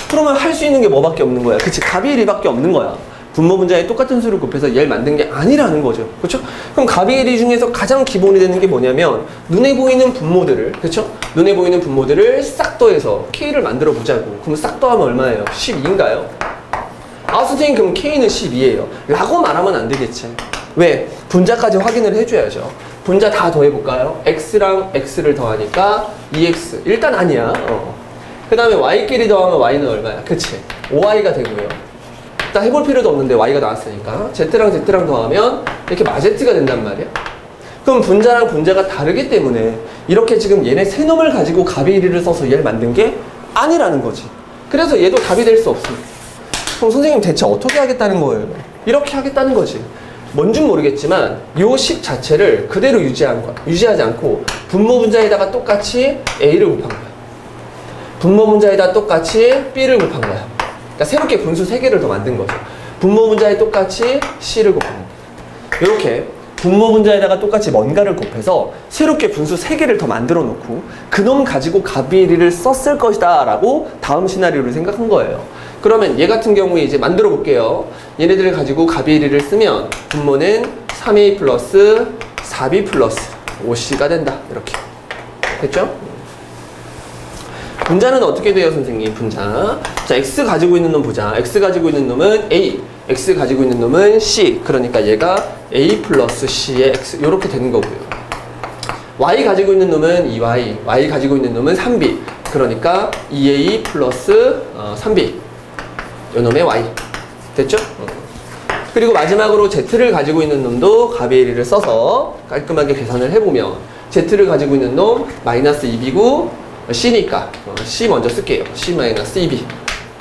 그러면 할 수 있는 게 뭐밖에 없는 거야. 그치? 갑이 1밖에 없는 거야. 분모 분자에 똑같은 수를 곱해서 얘를 만든 게 아니라는 거죠. 그렇죠? 그럼 갑이 1 중에서 가장 기본이 되는 게 뭐냐면 눈에 보이는 분모들을 그렇죠? 눈에 보이는 분모들을 싹 더해서 K를 만들어 보자고. 그럼 싹 더하면 얼마예요? 12인가요? 아 선생님 그럼 K는 12예요 라고 말하면 안 되겠지. 왜? 분자까지 확인을 해줘야죠. 분자 다 더해볼까요? X랑 X를 더하니까 2X 일단 아니야. 그 다음에 Y끼리 더하면 Y는 얼마야? 그치? 5Y가 되고요. 일단 해볼 필요도 없는데 Y가 나왔으니까 Z랑 Z랑 더하면 이렇게 마제트가 된단 말이야. 그럼 분자랑 분자가 다르기 때문에 이렇게 지금 얘네 세 놈을 가지고 갑이 1을 써서 얘를 만든 게 아니라는 거지. 그래서 얘도 답이 될 수 없어. 그럼 선생님 대체 어떻게 하겠다는 거예요? 이렇게 하겠다는 거지. 뭔진 모르겠지만 요 식 자체를 그대로 유지하지 않고 분모 분자에다가 똑같이 A를 곱한 거야. 분모 분자에다 똑같이 B를 곱한 거야. 그러니까 새롭게 분수 3개를 더 만든 거죠. 분모 분자에 똑같이 C를 곱한 겁니다. 이렇게 분모 분자에다가 똑같이 뭔가를 곱해서 새롭게 분수 3개를 더 만들어 놓고 그놈 가지고 갑이 1을 썼을 것이다 라고 다음 시나리오를 생각한 거예요. 그러면 얘 같은 경우에 이제 만들어 볼게요. 얘네들을 가지고 갑이 1을 쓰면 분모는 3a 플러스 4b 플러스 5c가 된다. 이렇게 됐죠? 분자는 어떻게 돼요 선생님? 분자 자 x 가지고 있는 놈 보자. x 가지고 있는 놈은 a, x 가지고 있는 놈은 c. 그러니까 얘가 a 플러스 c의 x 이렇게 되는 거고요. y 가지고 있는 놈은 2y, y 가지고 있는 놈은 3b. 그러니까 2a 플러스 3b 요 놈의 y 됐죠? 그리고 마지막으로 z를 가지고 있는 놈도 갑의 1을 써서 깔끔하게 계산을 해보면 z를 가지고 있는 놈 마이너스 2b고 C니까 C 먼저 쓸게요. C-2b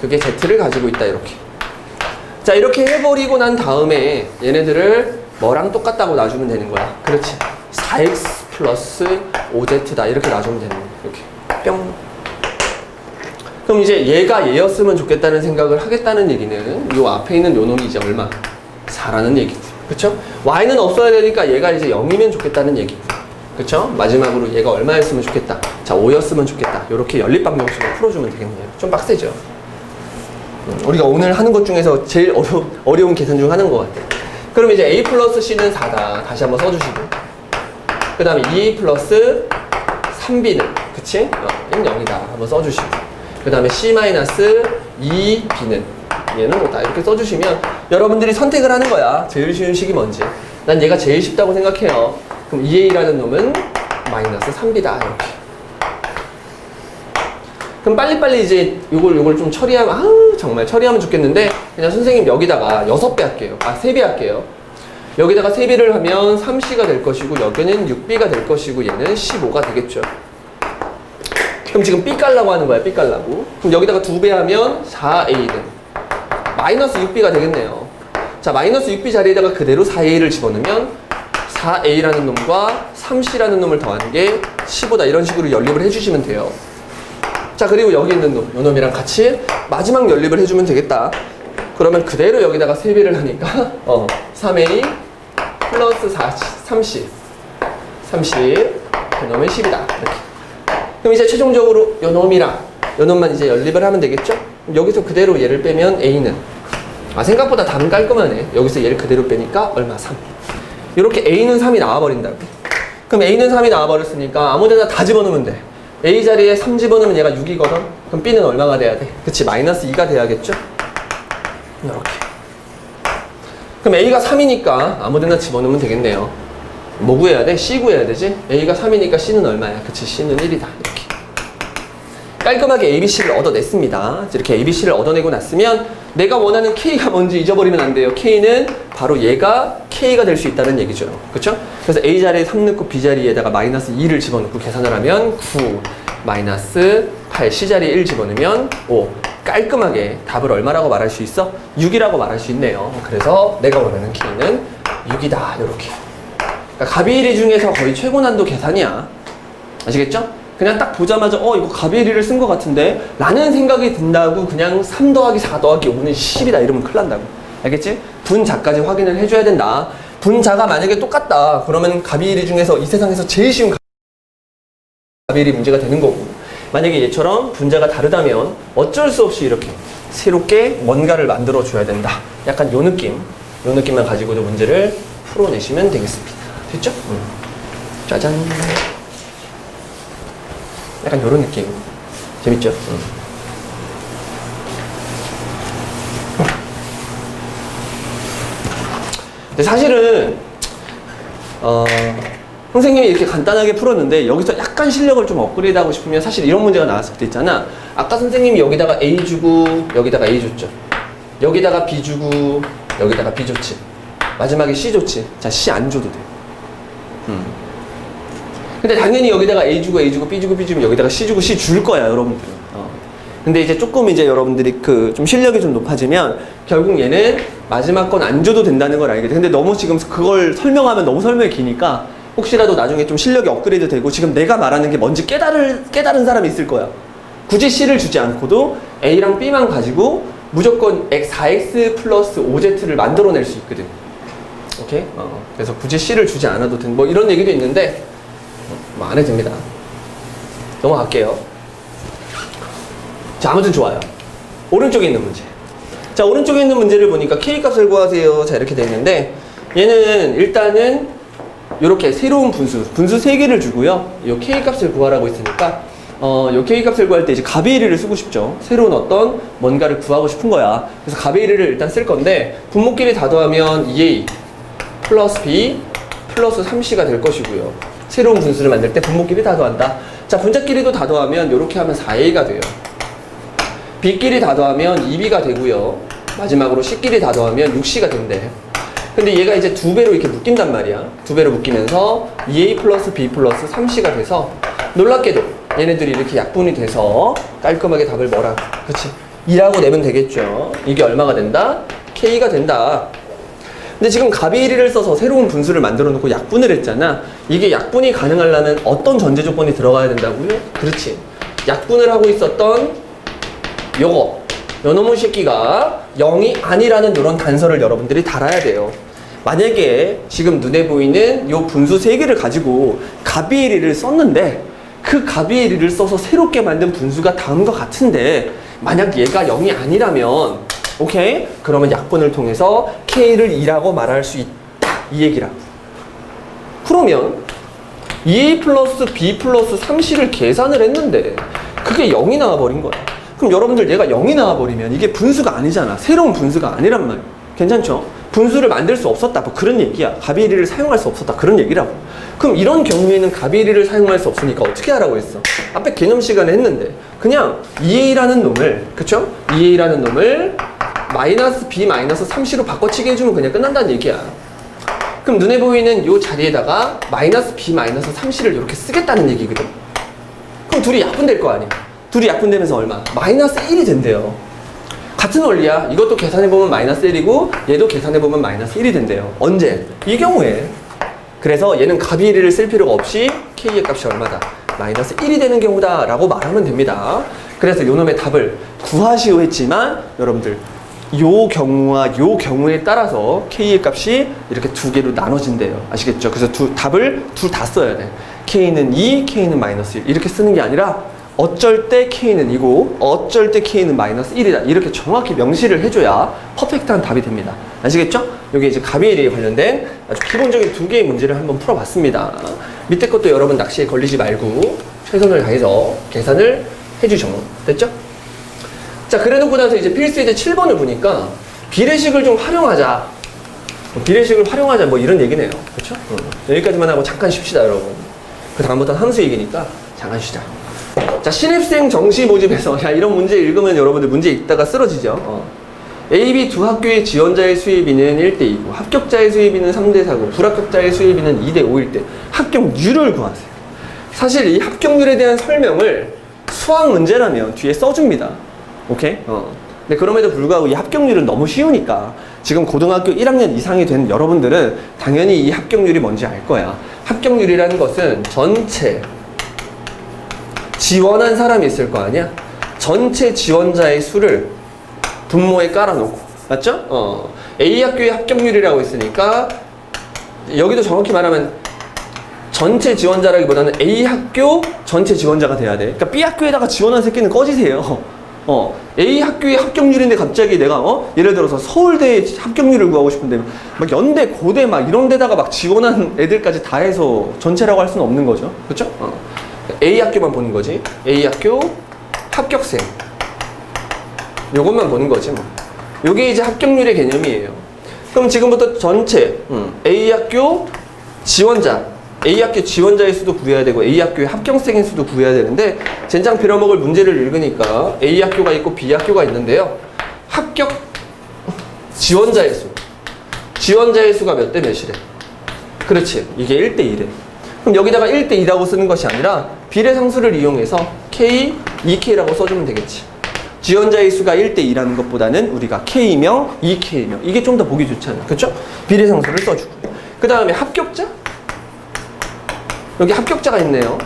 그게 Z를 가지고 있다 이렇게. 자 이렇게 해버리고 난 다음에 얘네들을 뭐랑 똑같다고 놔주면 되는 거야. 그렇지. 4x 플러스 5z다 이렇게 놔주면 되는 거야. 이렇게 뿅. 그럼 이제 얘가 얘였으면 좋겠다는 생각을 하겠다는 얘기는 요 앞에 있는 요 놈이 이제 얼마? 4라는 얘기고. 그쵸? y는 없어야 되니까 얘가 이제 0이면 좋겠다는 얘기고. 그쵸? 마지막으로 얘가 얼마였으면 좋겠다. 자, 5였으면 좋겠다. 이렇게 연립방정식으로 풀어주면 되겠네요. 좀 빡세죠? 우리가 오늘 하는 것 중에서 제일 어려운 계산 중 하나인 것 같아요. 그럼 이제 a 플러스 c는 4다. 다시 한번 써주시고. 그 다음에 2a 플러스 3b는, 그치? 는 0이다. 한번 써주시고. 그 다음에 c 마이너스 2b는 얘는 5다. 이렇게 써주시면 여러분들이 선택을 하는 거야. 제일 쉬운 식이 뭔지. 난 얘가 제일 쉽다고 생각해요. 그럼 2a라는 놈은 마이너스 3b다 이렇게. 그럼 빨리빨리 이제 요걸 좀 처리하면 정말 처리하면 좋겠는데 그냥 선생님 여기다가 6배 할게요. 3배 할게요. 여기다가 3배를 하면 3c가 될 것이고 여기는 6b가 될 것이고 얘는 15가 되겠죠. 그럼 지금 b 깔라고 하는 거야. b 깔라고. 그럼 여기다가 2배 하면 4a는 마이너스 6b가 되겠네요. 자 마이너스 6b 자리에다가 그대로 4a를 집어넣으면 4a라는 놈과 3c라는 놈을 더하는 게 15다. 이런 식으로 연립을 해주시면 돼요. 자, 그리고 여기 있는 놈, 요 놈이랑 같이 마지막 연립을 해주면 되겠다. 그러면 그대로 여기다가 세배를 하니까 3a 플러스 3c 그놈은 10이다. 이렇게. 그럼 이제 최종적으로 요 놈이랑 요 놈만 이제 연립을 하면 되겠죠? 여기서 그대로 얘를 빼면 a는 생각보다 답은 깔끔하네. 여기서 얘를 그대로 빼니까 얼마? 3. 이렇게 a는 3이 나와버린다고. 그럼 a는 3이 나와버렸으니까 아무데나 다 집어넣으면 돼. a 자리에 3 집어넣으면 얘가 6이거든. 그럼 b는 얼마가 돼야 돼? 그치, 마이너스 2가 돼야겠죠? 이렇게. 그럼 a가 3이니까 아무데나 집어넣으면 되겠네요. 뭐 구해야 돼? c 구해야 되지? a가 3이니까 c는 얼마야? 그치, c는 1이다. 이렇게. 깔끔하게 ABC를 얻어냈습니다. 이렇게 ABC를 얻어내고 났으면 내가 원하는 K가 뭔지 잊어버리면 안 돼요. K는 바로 얘가 K가 될 수 있다는 얘기죠. 그렇죠? 그래서 A 자리에 3 넣고 B 자리에다가 마이너스 2를 집어넣고 계산을 하면 9, 마이너스 8, C 자리에 1 집어넣으면 5. 깔끔하게 답을 얼마라고 말할 수 있어? 6이라고 말할 수 있네요. 그래서 내가 원하는 K는 6이다. 이렇게. 그러니까 가비일이 중에서 거의 최고 난도 계산이야. 아시겠죠? 그냥 딱 보자마자 이거 가비일이를 쓴 것 같은데 라는 생각이 든다고 그냥 3 더하기 4 더하기 5는 10이다 이러면 큰일 난다고. 알겠지? 분자까지 확인을 해줘야 된다. 분자가 만약에 똑같다 그러면 가비일이 중에서 이 세상에서 제일 쉬운 가비일이 문제가 되는 거고, 만약에 얘처럼 분자가 다르다면 어쩔 수 없이 이렇게 새롭게 뭔가를 만들어 줘야 된다. 약간 요 느낌만 가지고도 문제를 풀어내시면 되겠습니다. 됐죠? 짜잔. 약간 요런 느낌. 재밌죠? 근데 사실은 선생님이 이렇게 간단하게 풀었는데 여기서 약간 실력을 좀 업그레이드 하고 싶으면 사실 이런 문제가 나왔을 때 있잖아. 아까 선생님이 여기다가 A 주고 여기다가 A 줬죠. 여기다가 B 주고 여기다가 B 줬지. 마지막에 C 줬지. 자, C 안 줘도 돼. 근데 당연히 여기다가 A 주고 A 주고 B 주고 B 주면 여기다가 C 주고 C 줄 거야, 여러분들은. 근데 이제 조금 이제 여러분들이 좀 실력이 좀 높아지면 결국 얘는 마지막 건 안 줘도 된다는 걸 알게 돼. 근데 너무 지금 그걸 설명하면 너무 설명이 기니까 혹시라도 나중에 좀 실력이 업그레이드 되고 지금 내가 말하는 게 뭔지 깨달은 사람이 있을 거야. 굳이 C를 주지 않고도 A랑 B만 가지고 무조건 4X 플러스 5Z를 만들어낼 수 있거든. 오케이? 그래서 굳이 C를 주지 않아도 된 뭐 이런 얘기도 있는데 뭐 안 해도 됩니다. 넘어갈게요. 자, 아무튼 좋아요. 오른쪽에 있는 문제. 자, 오른쪽에 있는 문제를 보니까 K값을 구하세요. 자, 이렇게 돼 있는데 얘는 일단은 이렇게 새로운 분수 3개를 주고요. 이 K값을 구하라고 했으니까 이 K값을 구할 때 이제 가베이리를 쓰고 싶죠. 새로운 어떤 뭔가를 구하고 싶은 거야. 그래서 가베이리를 일단 쓸 건데 분모끼리 다 더하면 2A 플러스 B 플러스 3C가 될 것이고요. 새로운 분수를 만들 때 분모끼리 다 더한다. 자, 분자끼리도 다 더하면 이렇게 하면 4A가 돼요. B끼리 다 더하면 2B가 되고요. 마지막으로 C끼리 다 더하면 6C가 된대. 근데 얘가 이제 2배로 이렇게 묶인단 말이야. 2배로 묶이면서 2A 플러스 B 플러스 3C가 돼서 놀랍게도 얘네들이 이렇게 약분이 돼서 깔끔하게 답을 뭐라고? 그치? 2라고 내면 되겠죠. 이게 얼마가 된다? K가 된다. 근데 지금 가비일이를 써서 새로운 분수를 만들어 놓고 약분을 했잖아. 이게 약분이 가능하려면 어떤 전제 조건이 들어가야 된다고요? 그렇지. 약분을 하고 있었던 요거, 요놈의 새끼가 0이 아니라는 이런 단서를 여러분들이 달아야 돼요. 만약에 지금 눈에 보이는 요 분수 3개를 가지고 가비일이를 썼는데 그 가비일이를 써서 새롭게 만든 분수가 다음과 같은데 만약 얘가 0이 아니라면 오케이? 그러면 약분을 통해서 K를 2라고 말할 수 있다. 이 얘기라고. 그러면 2A 플러스 B 플러스 3C를 계산을 했는데 그게 0이 나와버린 거야. 그럼 여러분들 얘가 0이 나와버리면 이게 분수가 아니잖아. 새로운 분수가 아니란 말이야. 괜찮죠? 분수를 만들 수 없었다. 뭐 그런 얘기야. 가비일이를 사용할 수 없었다. 그런 얘기라고. 그럼 이런 경우에는 가비일이를 사용할 수 없으니까 어떻게 하라고 했어? 앞에 개념 시간에 했는데 그냥 2A라는 놈을, 그쵸? 2A라는 놈을 마이너스 B 마이너스 3C로 바꿔치기 해주면 그냥 끝난다는 얘기야. 그럼 눈에 보이는 요 자리에다가 마이너스 B 마이너스 3C를 이렇게 쓰겠다는 얘기거든. 그럼 둘이 약분될 거 아니야. 둘이 약분되면서 얼마? 마이너스 1이 된대요. 같은 원리야. 이것도 계산해보면 마이너스 1이고 얘도 계산해보면 마이너스 1이 된대요. 언제? 이 경우에. 그래서 얘는 값이 1을 쓸 필요가 없이 K의 값이 얼마다? 마이너스 1이 되는 경우다 라고 말하면 됩니다. 그래서 요 놈의 답을 구하시오 했지만 여러분들 요 경우와 요 경우에 따라서 K의 값이 이렇게 두 개로 나눠진대요. 아시겠죠? 그래서 답을 둘 다 써야 돼. K는 2, K는 마이너스 1 이렇게 쓰는 게 아니라 어쩔 때 K는 2고 어쩔 때 K는 마이너스 1이다 이렇게 정확히 명시를 해줘야 퍼펙트한 답이 됩니다. 아시겠죠? 이게 이제 가비엘에 관련된 아주 기본적인 두 개의 문제를 한번 풀어봤습니다. 밑에 것도 여러분 낚시에 걸리지 말고 최선을 다해서 계산을 해주죠. 됐죠? 자, 그래놓고 나서 이제 필수이제 7번을 보니까 비례식을 좀 활용하자. 비례식을 활용하자 뭐 이런 얘기네요. 그렇죠? 여기까지만 하고 잠깐 쉽시다 여러분. 그 다음부터는 함수 얘기니까 잠깐 쉬자. 자, 신입생 정시 모집에서 야 이런 문제 읽으면 여러분들 문제 읽다가 쓰러지죠. A, B 두 학교의 지원자의 수의비는 1대2고 합격자의 수의비는 3대4고 불합격자의 수의비는 2대5일 때 합격률을 구하세요. 사실 이 합격률에 대한 설명을 수학 문제라면 뒤에 써줍니다. 오케이? 근데 그럼에도 불구하고 이 합격률은 너무 쉬우니까 지금 고등학교 1학년 이상이 된 여러분들은 당연히 이 합격률이 뭔지 알 거야. 합격률이라는 것은 전체 지원한 사람이 있을 거 아니야? 전체 지원자의 수를 분모에 깔아놓고 맞죠? A 학교의 합격률이라고 했으니까 여기도 정확히 말하면 전체 지원자라기보다는 A 학교 전체 지원자가 돼야 돼. 그러니까 B 학교에다가 지원한 새끼는 꺼지세요. A 학교의 합격률인데 갑자기 내가 예를 들어서 서울대 합격률을 구하고 싶은데 막 연대, 고대 막 이런 데다가 막 지원한 애들까지 다 해서 전체라고 할 수는 없는 거죠. 그렇죠? A 학교만 보는 거지. A 학교 합격생. 요것만 보는 거지 뭐. 요게 이제 합격률의 개념이에요. 그럼 지금부터 전체 A 학교 지원자, A 학교 지원자의 수도 구해야 되고 A 학교의 합격생의 수도 구해야 되는데 젠장 빌어먹을 문제를 읽으니까 A 학교가 있고 B 학교가 있는데요. 합격 지원자의 수. 지원자의 수가 몇 대 몇이래? 그렇지. 이게 1대1에. 그럼 여기다가 1대2라고 쓰는 것이 아니라 비례상수를 이용해서 K, 2K라고 써주면 되겠지. 지원자의 수가 1대2라는 것보다는 우리가 K명, 2K명. 이게 좀 더 보기 좋잖아. 그렇죠? 비례상수를 써주고. 그 다음에 합격자? 여기 합격자가 있네요.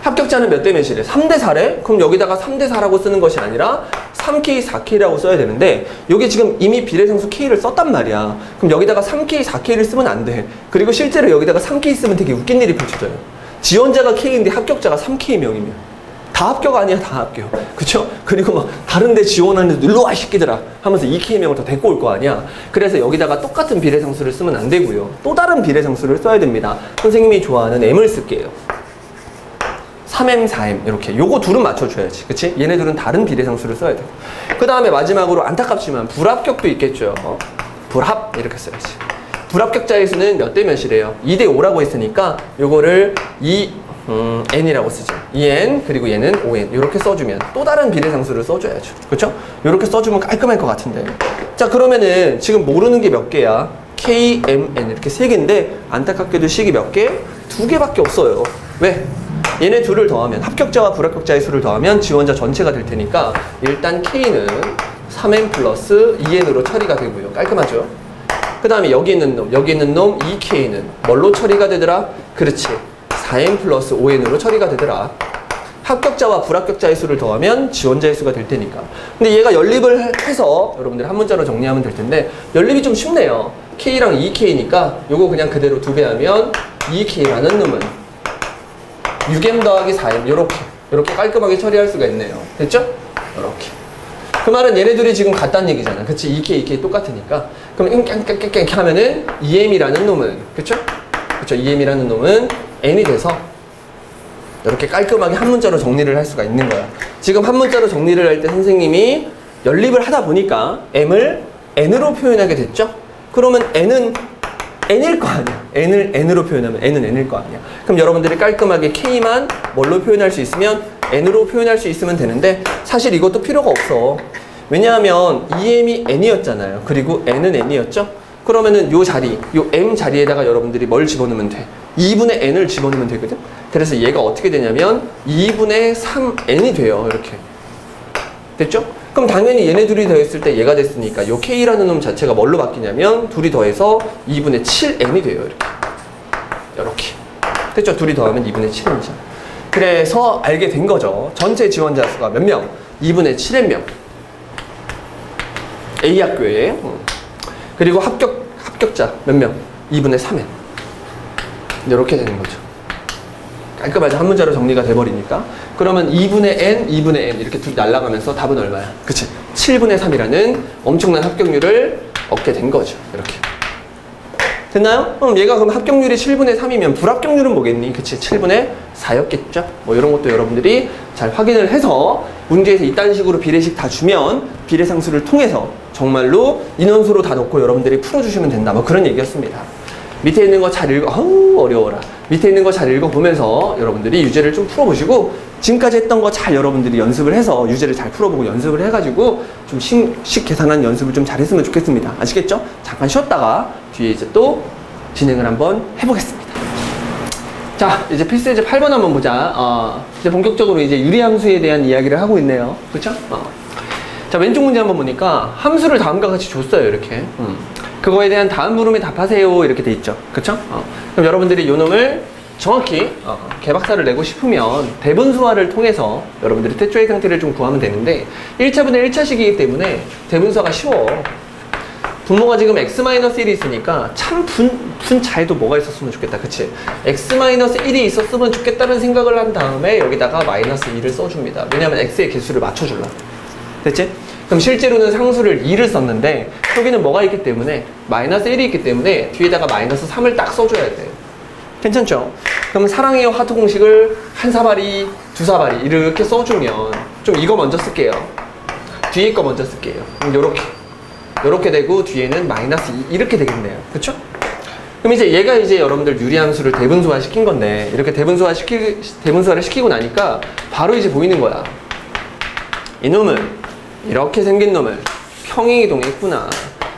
합격자는 몇 대 몇이래? 3대4래? 그럼 여기다가 3대4라고 쓰는 것이 아니라 3K, 4K라고 써야 되는데 여기 지금 이미 비례상수 K를 썼단 말이야. 그럼 여기다가 3K, 4K를 쓰면 안 돼. 그리고 실제로 여기다가 3K 쓰면 되게 웃긴 일이 펼쳐져요. 지원자가 K인데 합격자가 3K명이면 다 합격 아니야? 다 합격. 그쵸? 그리고 막 다른 데 지원하는 애들 일로 와 이 새끼들아 하면서 2K명을 더 데리고 올 거 아니야. 그래서 여기다가 똑같은 비례상수를 쓰면 안 되고요. 또 다른 비례상수를 써야 됩니다. 선생님이 좋아하는 M을 쓸게요. 3M, 4M 이렇게 요거 둘은 맞춰줘야지. 그치? 얘네들은 다른 비례상수를 써야 되고. 그 다음에 마지막으로 안타깝지만 불합격도 있겠죠. 불합 이렇게 써야지. 불합격자의 수는 몇 대 몇이래요? 2대5라고 했으니까 요거를 N이라고 쓰죠. 2N 그리고 얘는 5N 이렇게 써주면 또 다른 비례상수를 써줘야죠. 그렇죠? 이렇게 써주면 깔끔할 것 같은데. 자, 그러면은 지금 모르는 게 몇 개야? K, M, N 이렇게 세 개인데 안타깝게도 식이 몇 개? 2개밖에 없어요. 왜? 얘네 둘을 더하면 합격자와 불합격자의 수를 더하면 지원자 전체가 될 테니까 일단 K는 3N 플러스 2N으로 처리가 되고요. 깔끔하죠? 그 다음에 여기 있는 놈 2K는 뭘로 처리가 되더라? 그렇지. 4N 플러스 5N으로 처리가 되더라. 합격자와 불합격자의 수를 더하면 지원자의 수가 될 테니까. 근데 얘가 연립을 해서 여러분들 한 문자로 정리하면 될 텐데 연립이 좀 쉽네요. K랑 2K니까 요거 그냥 그대로 2배 하면 2K라는 놈은 6M 더하기 4M 요렇게 깔끔하게 처리할 수가 있네요. 됐죠? 요렇게. 그 말은 얘네들이 지금 같다는 얘기잖아. 그치? 2K 똑같으니까. 그럼 깽깽깽깽 하면은 2M이라는 놈은 그쵸? 그쵸? 2M이라는 놈은 N이 돼서 이렇게 깔끔하게 한 문자로 정리를 할 수가 있는 거야. 지금 한 문자로 정리를 할 때 선생님이 연립을 하다 보니까 M을 N으로 표현하게 됐죠? 그러면 N은 N일 거 아니야. N을 N으로 표현하면 N은 N일 거 아니야. 그럼 여러분들이 깔끔하게 K만 뭘로 표현할 수 있으면 N으로 표현할 수 있으면 되는데 사실 이것도 필요가 없어. 왜냐하면 EM이 N이었잖아요. 그리고 N은 N이었죠? 그러면은 요 자리, 요 M 자리에다가 여러분들이 뭘 집어넣으면 돼? 2분의 N을 집어넣으면 되거든? 그래서 얘가 어떻게 되냐면 2분의 3N이 돼요. 이렇게. 됐죠? 그럼 당연히 얘네 둘이 더했을 때 얘가 됐으니까 요 K라는 놈 자체가 뭘로 바뀌냐면 둘이 더해서 2분의 7n이 돼요. 이렇게. 됐죠? 둘이 더하면 2분의 7n이죠. 그래서 알게 된 거죠. 전체 지원자 수가 몇 명? 2분의 7n명. A학교에. 그리고 합격자 몇 명? 2분의 3n. 이렇게 되는 거죠. 깔끔하게 한 문자로 정리가 돼버리니까. 그러면 2분의 n, 2분의 n 이렇게 둘이 날아가면서 답은 얼마야? 그치? 7분의 3이라는 엄청난 합격률을 얻게 된 거죠. 이렇게. 됐나요? 그럼 얘가 그럼 합격률이 7분의 3이면 불합격률은 뭐겠니? 그치? 7분의 4였겠죠? 뭐 이런 것도 여러분들이 잘 확인을 해서 문제에서 이딴 식으로 비례식 다 주면 비례상수를 통해서 정말로 인원수로 다 넣고 여러분들이 풀어주시면 된다. 뭐 그런 얘기였습니다. 밑에 있는 거 잘 어려워라. 밑에 있는 거 잘 읽어보면서 여러분들이 유제를 좀 풀어보시고 지금까지 했던 거 잘 여러분들이 연습을 해서 유제를 잘 풀어보고 연습을 해가지고 좀 식 계산한 연습을 좀 잘했으면 좋겠습니다. 아시겠죠? 잠깐 쉬었다가 뒤에 이제 또 진행을 한번 해보겠습니다. 자, 이제 필수 예제 8번 한번 보자. 이제 본격적으로 이제 유리함수에 대한 이야기를 하고 있네요. 그쵸? 자, 왼쪽 문제 한번 보니까 함수를 다음과 같이 줬어요. 이렇게. 그거에 대한 다음 물음에 답하세요. 이렇게 돼 있죠. 그쵸? 그럼 여러분들이 요 놈을 정확히 개박사를 내고 싶으면 대분수화를 통해서 여러분들이 태초의 상태를 좀 구하면 되는데 1차분의 1차식이기 때문에 대분수화가 쉬워. 분모가 지금 x-1이 있으니까 참 분자에도 뭐가 있었으면 좋겠다. 그치? x-1이 있었으면 좋겠다는 생각을 한 다음에 여기다가 마이너스 2를 써줍니다. 왜냐면 x의 개수를 맞춰줄라. 됐지? 그럼 실제로는 상수를 2를 썼는데 여기는 뭐가 있기 때문에 마이너스 1이 있기 때문에 뒤에다가 마이너스 3을 딱 써줘야 돼요. 괜찮죠? 그럼 사랑해요 하트 공식을 한 사발이 두 사발이 이렇게 써주면 좀 이거 먼저 쓸게요. 뒤에 거 먼저 쓸게요. 요렇게 되고 뒤에는 마이너스 2 이렇게 되겠네요. 그쵸? 그럼 이제 얘가 이제 여러분들 유리함수를 대분수화 시킨 건데 이렇게 대분수화를 시키고 나니까 바로 이제 보이는 거야. 이놈은 이렇게 생긴 놈을 평행이동했구나.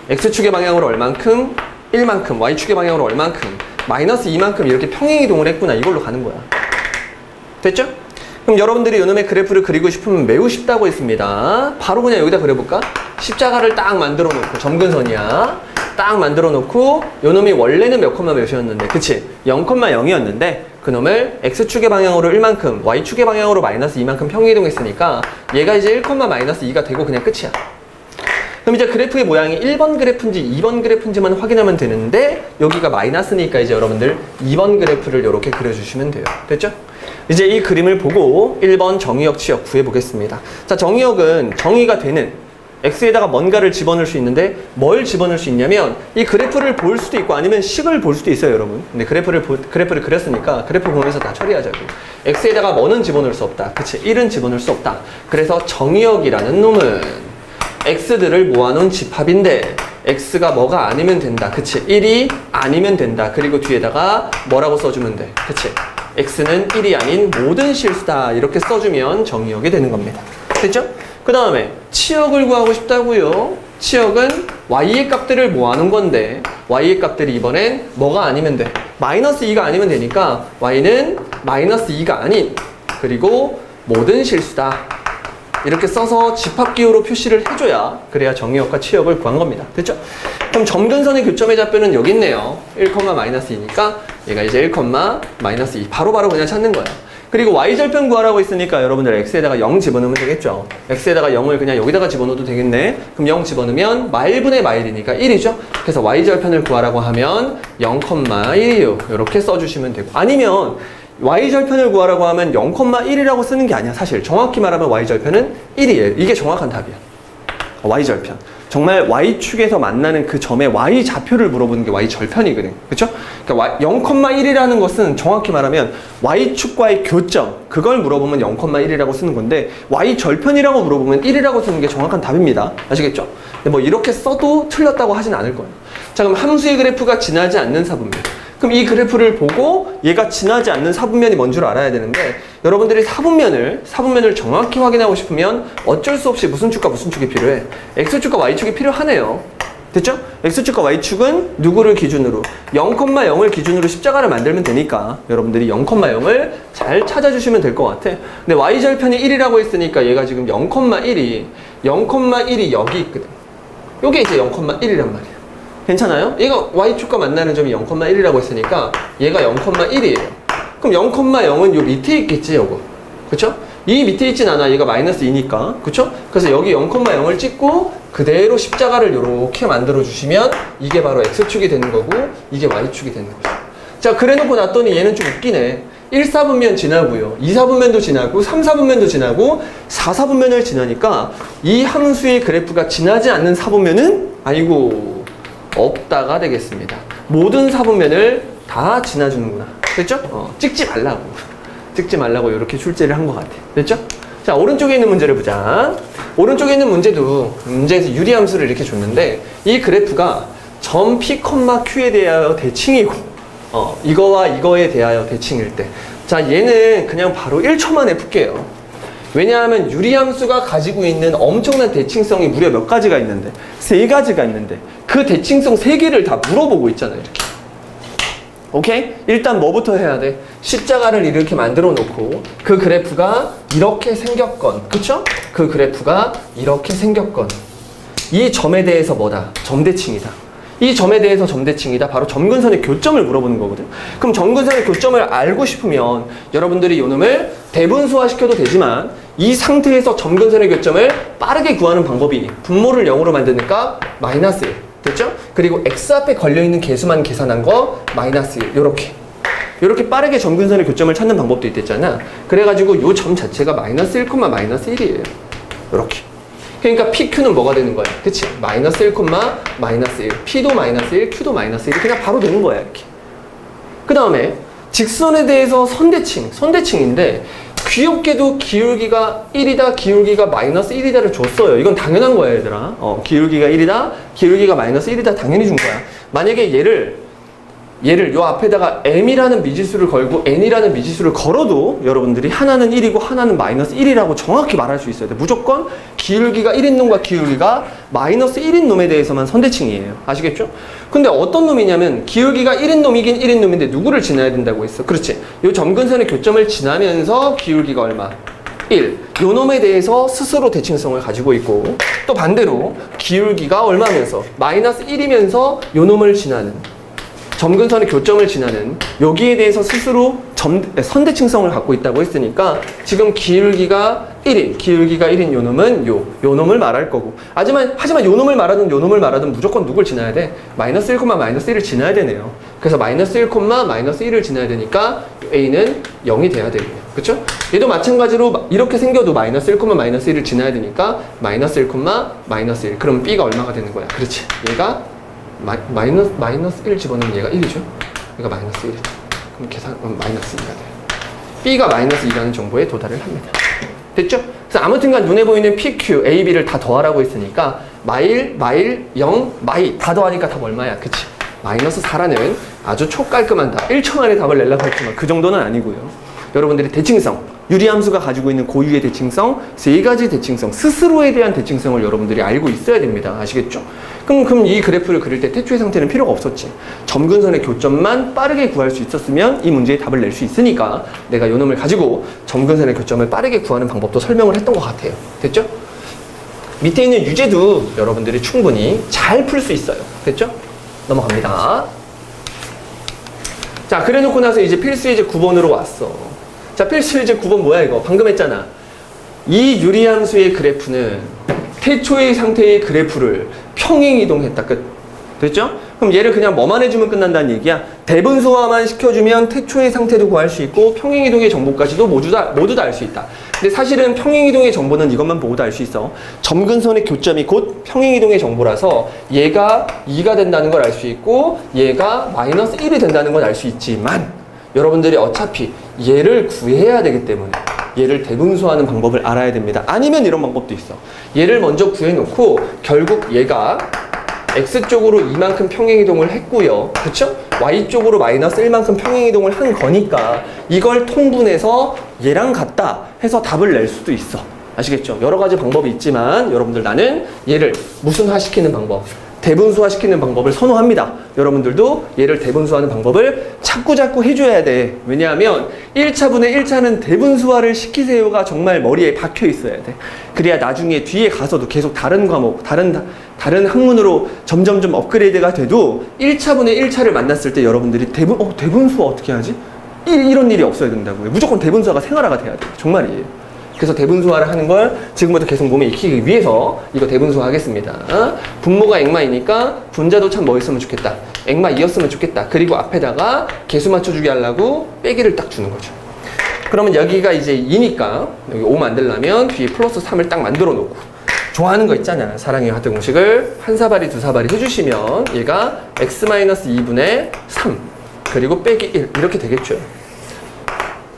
x축의 방향으로 얼만큼? 1만큼. y축의 방향으로 얼만큼? 마이너스 2만큼 이렇게 평행이동을 했구나. 이걸로 가는 거야. 됐죠? 그럼 여러분들이 이놈의 그래프를 그리고 싶으면 매우 쉽다고 했습니다. 바로 그냥 여기다 그려볼까? 십자가를 딱 만들어 놓고 점근선이야. 딱 만들어 놓고 요놈이 원래는 몇 콤마 몇이었는데 그치? 0,0이었는데 그놈을 x축의 방향으로 1만큼 y축의 방향으로 마이너스 2만큼 평행이동했으니까 얘가 이제 1, 마이너스 2가 되고 그냥 끝이야. 그럼 이제 그래프의 모양이 1번 그래프인지 2번 그래프인지만 확인하면 되는데 여기가 마이너스니까 이제 여러분들 2번 그래프를 이렇게 그려주시면 돼요. 됐죠? 이제 이 그림을 보고 1번 정의역 치역 구해보겠습니다. 자, 정의역은 정의가 되는 x에다가 뭔가를 집어넣을 수 있는데 뭘 집어넣을 수 있냐면 이 그래프를 볼 수도 있고 아니면 식을 볼 수도 있어요, 여러분. 근데 그래프를 그렸으니까 그래프 보면서 다 처리하자고. x에다가 뭐는 집어넣을 수 없다. 그치? 1은 집어넣을 수 없다. 그래서 정의역이라는 놈은 x들을 모아놓은 집합인데 x가 뭐가 아니면 된다. 그치? 1이 아니면 된다. 그리고 뒤에다가 뭐라고 써주면 돼. 그치? x는 1이 아닌 모든 실수다. 이렇게 써주면 정의역이 되는 겁니다. 됐죠? 그 다음에 치역을 구하고 싶다고요. 치역은 y의 값들을 모아놓은 건데 y의 값들이 이번엔 뭐가 아니면 돼. 마이너스 2가 아니면 되니까 y는 마이너스 2가 아닌 그리고 모든 실수다. 이렇게 써서 집합기호로 표시를 해줘야 그래야 정의역과 치역을 구한 겁니다. 됐죠? 그럼 점근선의 교점의 좌표는 여기 있네요. 1, 마이너스 2니까 얘가 이제 1, 마이너스 2 바로바로 그냥 찾는 거야. 그리고 y절편 구하라고 했으니까 여러분들 x에다가 0 집어넣으면 되겠죠. x에다가 0을 그냥 여기다가 집어넣어도 되겠네. 그럼 0 집어넣으면 마일분의 마일이니까 1이죠. 그래서 y절편을 구하라고 하면 0,1이요. 이렇게 써주시면 되고 아니면 y절편을 구하라고 하면 0,1이라고 쓰는 게 아니야. 사실 정확히 말하면 y절편은 1이에요. 이게 정확한 답이야. y절편. 정말 y축에서 만나는 그 점의 y좌표를 물어보는 게 y절편이거든. 그쵸? 그러니까 0,1이라는 것은 정확히 말하면 y축과의 교점, 그걸 물어보면 0,1이라고 쓰는 건데 y절편이라고 물어보면 1이라고 쓰는 게 정확한 답입니다. 아시겠죠? 근데 뭐 이렇게 써도 틀렸다고 하진 않을 거예요. 자, 그럼 함수의 그래프가 지나지 않는 사분면. 그럼 이 그래프를 보고 얘가 지나지 않는 사분면이 뭔 줄 알아야 되는데 여러분들이 사분면을 정확히 확인하고 싶으면 어쩔 수 없이 무슨 축과 무슨 축이 필요해? x축과 y축이 필요하네요. 됐죠? X축과 Y축은 누구를 기준으로? 0,0을 기준으로 십자가를 만들면 되니까 여러분들이 0,0을 잘 찾아주시면 될 것 같아. 근데 Y절편이 1이라고 했으니까 얘가 지금 0,1이 여기 있거든. 요게 이제 0,1이란 말이야. 괜찮아요? 얘가 Y축과 만나는 점이 0,1이라고 했으니까 얘가 0,1이에요. 그럼 0,0은 요 밑에 있겠지, 요거. 그쵸? 이 밑에 있진 않아. 얘가 마이너스 2니까. 그쵸? 그래서 여기 0,0을 찍고 그대로 십자가를 이렇게 만들어 주시면 이게 바로 X축이 되는 거고 이게 Y축이 되는 거죠. 자, 그래 놓고 났더니 얘는 좀 웃기네. 1, 4분면 지나고요. 2, 4분면도 지나고 3, 4분면도 지나고 4, 4분면을 지나니까 이 함수의 그래프가 지나지 않는 4분면은 아이고 없다가 되겠습니다. 모든 4분면을 다 지나주는구나. 됐죠? 찍지 말라고. 찍지 말라고 이렇게 출제를 한 것 같아. 됐죠? 자, 오른쪽에 있는 문제를 보자. 오른쪽에 있는 문제에서 유리함수를 이렇게 줬는데 이 그래프가 점 P, Q에 대하여 대칭이고 이거와 이거에 대하여 대칭일 때, 자, 얘는 그냥 바로 1초만에 풀게요. 왜냐하면 유리함수가 가지고 있는 엄청난 대칭성이 무려 몇 가지가 있는데, 3가지가 있는데 그 대칭성 3개를 다 물어보고 있잖아요. 이렇게. 오케이? 일단 뭐부터 해야 돼? 십자가를 이렇게 만들어 놓고 그 그래프가 이렇게 생겼건, 그쵸? 그 그래프가 이렇게 생겼건 이 점에 대해서 뭐다? 점대칭이다. 이 점에 대해서 점대칭이다. 바로 점근선의 교점을 물어보는 거거든. 그럼 점근선의 교점을 알고 싶으면 여러분들이 요놈을 대분수화 시켜도 되지만 이 상태에서 점근선의 교점을 빠르게 구하는 방법이 분모를 0으로 만드니까 마이너스 1. 됐죠? 그리고 x 앞에 걸려있는 개수만 계산한 거 마이너스 1. 요렇게 빠르게 점근선의 교점을 찾는 방법도 있댔잖아. 그래가지고 요 점 자체가 마이너스 1, 마이너스 1이에요. 요렇게. 그러니까 PQ는 뭐가 되는 거야? 그치? 마이너스 1, 마이너스 1. P도 마이너스 1, Q도 마이너스 1. 그냥 바로 되는 거야, 이렇게. 그 다음에 직선에 대해서 선대칭인데 귀엽게도 기울기가 1이다, 기울기가 마이너스 1이다를 줬어요. 이건 당연한 거야, 얘들아. 기울기가 1이다, 기울기가 마이너스 1이다 당연히 준 거야. 만약에 얘를 요 앞에다가 m이라는 미지수를 걸고 n이라는 미지수를 걸어도 여러분들이 하나는 1이고 하나는 마이너스 1이라고 정확히 말할 수 있어야 돼. 무조건 기울기가 1인 놈과 기울기가 마이너스 1인 놈에 대해서만 선대칭이에요. 아시겠죠? 근데 어떤 놈이냐면 기울기가 1인 놈이긴 1인 놈인데 누구를 지나야 된다고 했어? 그렇지. 요 점근선의 교점을 지나면서 기울기가 얼마? 1. 요 놈에 대해서 스스로 대칭성을 가지고 있고, 또 반대로 기울기가 얼마면서? 마이너스 1이면서 요 놈을 지나는, 점근선의 교점을 지나는, 여기에 대해서 스스로 선대칭성을 갖고 있다고 했으니까 지금 기울기가 1인 요 놈은 요 놈을 말할 거고, 하지만 요 놈을 말하든 무조건 누굴 지나야 돼? 마이너스 1, 마이너스 1을 지나야 되네요. 그래서 마이너스 1, 마이너스 1을 지나야 되니까 A는 0이 돼야 되고요. 그쵸? 얘도 마찬가지로 이렇게 생겨도 마이너스 1, 마이너스 1을 지나야 되니까 마이너스 1, 마이너스 1. 그럼 B가 얼마가 되는 거야? 그렇지. 얘가 마이너스 1 집어넣으면 얘가 1이죠? 얘가 마이너스 1이죠. 그럼 마이너스 2가 돼요. B가 마이너스 2라는 정보에 도달을 합니다. 됐죠? 그래서 아무튼간 눈에 보이는 PQ, A, B를 다 더하라고 했으니까 마일, 0, 마이 다 더하니까 답 얼마야? 그치? 마이너스 4라는 아주 촉깔끔한 답. 1초 만에 답을 내려고 했지만 그 정도는 아니고요. 여러분들이 대칭성, 유리함수가 가지고 있는 고유의 대칭성, 3가지 대칭성, 스스로에 대한 대칭성을 여러분들이 알고 있어야 됩니다. 아시겠죠? 그럼 이 그래프를 그릴 때 태초의 상태는 필요가 없었지. 점근선의 교점만 빠르게 구할 수 있었으면 이 문제의 답을 낼 수 있으니까 내가 요 놈을 가지고 점근선의 교점을 빠르게 구하는 방법도 설명을 했던 것 같아요. 됐죠? 밑에 있는 유제도 여러분들이 충분히 잘 풀 수 있어요. 됐죠? 넘어갑니다. 자, 그래 놓고 나서 이제 필수예제 9번으로 왔어. 자, 필수예제 9번 뭐야 이거? 방금 했잖아. 이 유리함수의 그래프는 태초의 상태의 그래프를 평행이동했다. 끝. 됐죠? 그럼 얘를 그냥 뭐만 해주면 끝난다는 얘기야. 대분수화만 시켜주면 태초의 상태도 구할 수 있고 평행이동의 정보까지도 모두 다 알 수 있다. 근데 사실은 평행이동의 정보는 이것만 보고도 알 수 있어. 점근선의 교점이 곧 평행이동의 정보라서 얘가 2가 된다는 걸 알 수 있고 얘가 마이너스 1이 된다는 걸 알 수 있지만 여러분들이 어차피 얘를 구해야 되기 때문에 얘를 대분수하는 방법을 알아야 됩니다. 아니면 이런 방법도 있어. 얘를 먼저 구해놓고 결국 얘가 X쪽으로 이만큼 평행이동을 했고요. 그쵸? Y쪽으로 마이너스 1만큼 평행이동을 한 거니까 이걸 통분해서 얘랑 같다 해서 답을 낼 수도 있어. 아시겠죠? 여러 가지 방법이 있지만 여러분들 나는 얘를 무슨화시키는 방법, 대분수화 시키는 방법을 선호합니다. 여러분들도 얘를 대분수하는 방법을 자꾸 해줘야 돼. 왜냐하면 1차분의 1차는 대분수화를 시키세요가 정말 머리에 박혀 있어야 돼. 그래야 나중에 뒤에 가서도 계속 다른 과목, 다른 학문으로 점점점 업그레이드가 돼도 1차분의 1차를 만났을 때 여러분들이 대분수화 어떻게 하지? 이런 일이 없어야 된다고요. 무조건 대분수화가 생활화가 돼야 돼. 정말이에요. 그래서 대분수화를 하는 걸 지금부터 계속 몸에 익히기 위해서 이거 대분수화 하겠습니다. 분모가 엑마이니까 분자도 참 멋있으면 좋겠다. 엑마 2였으면 좋겠다. 그리고 앞에다가 개수 맞춰주기 하려고 빼기를 딱 주는 거죠. 그러면 여기가 이제 2니까 여기 5 만들려면 뒤에 플러스 3을 딱 만들어 놓고 좋아하는 거 있잖아. 사랑의 하트 공식을 한 사발이 두 사발이 해주시면 얘가 x-2분의 3 그리고 빼기 1 이렇게 되겠죠.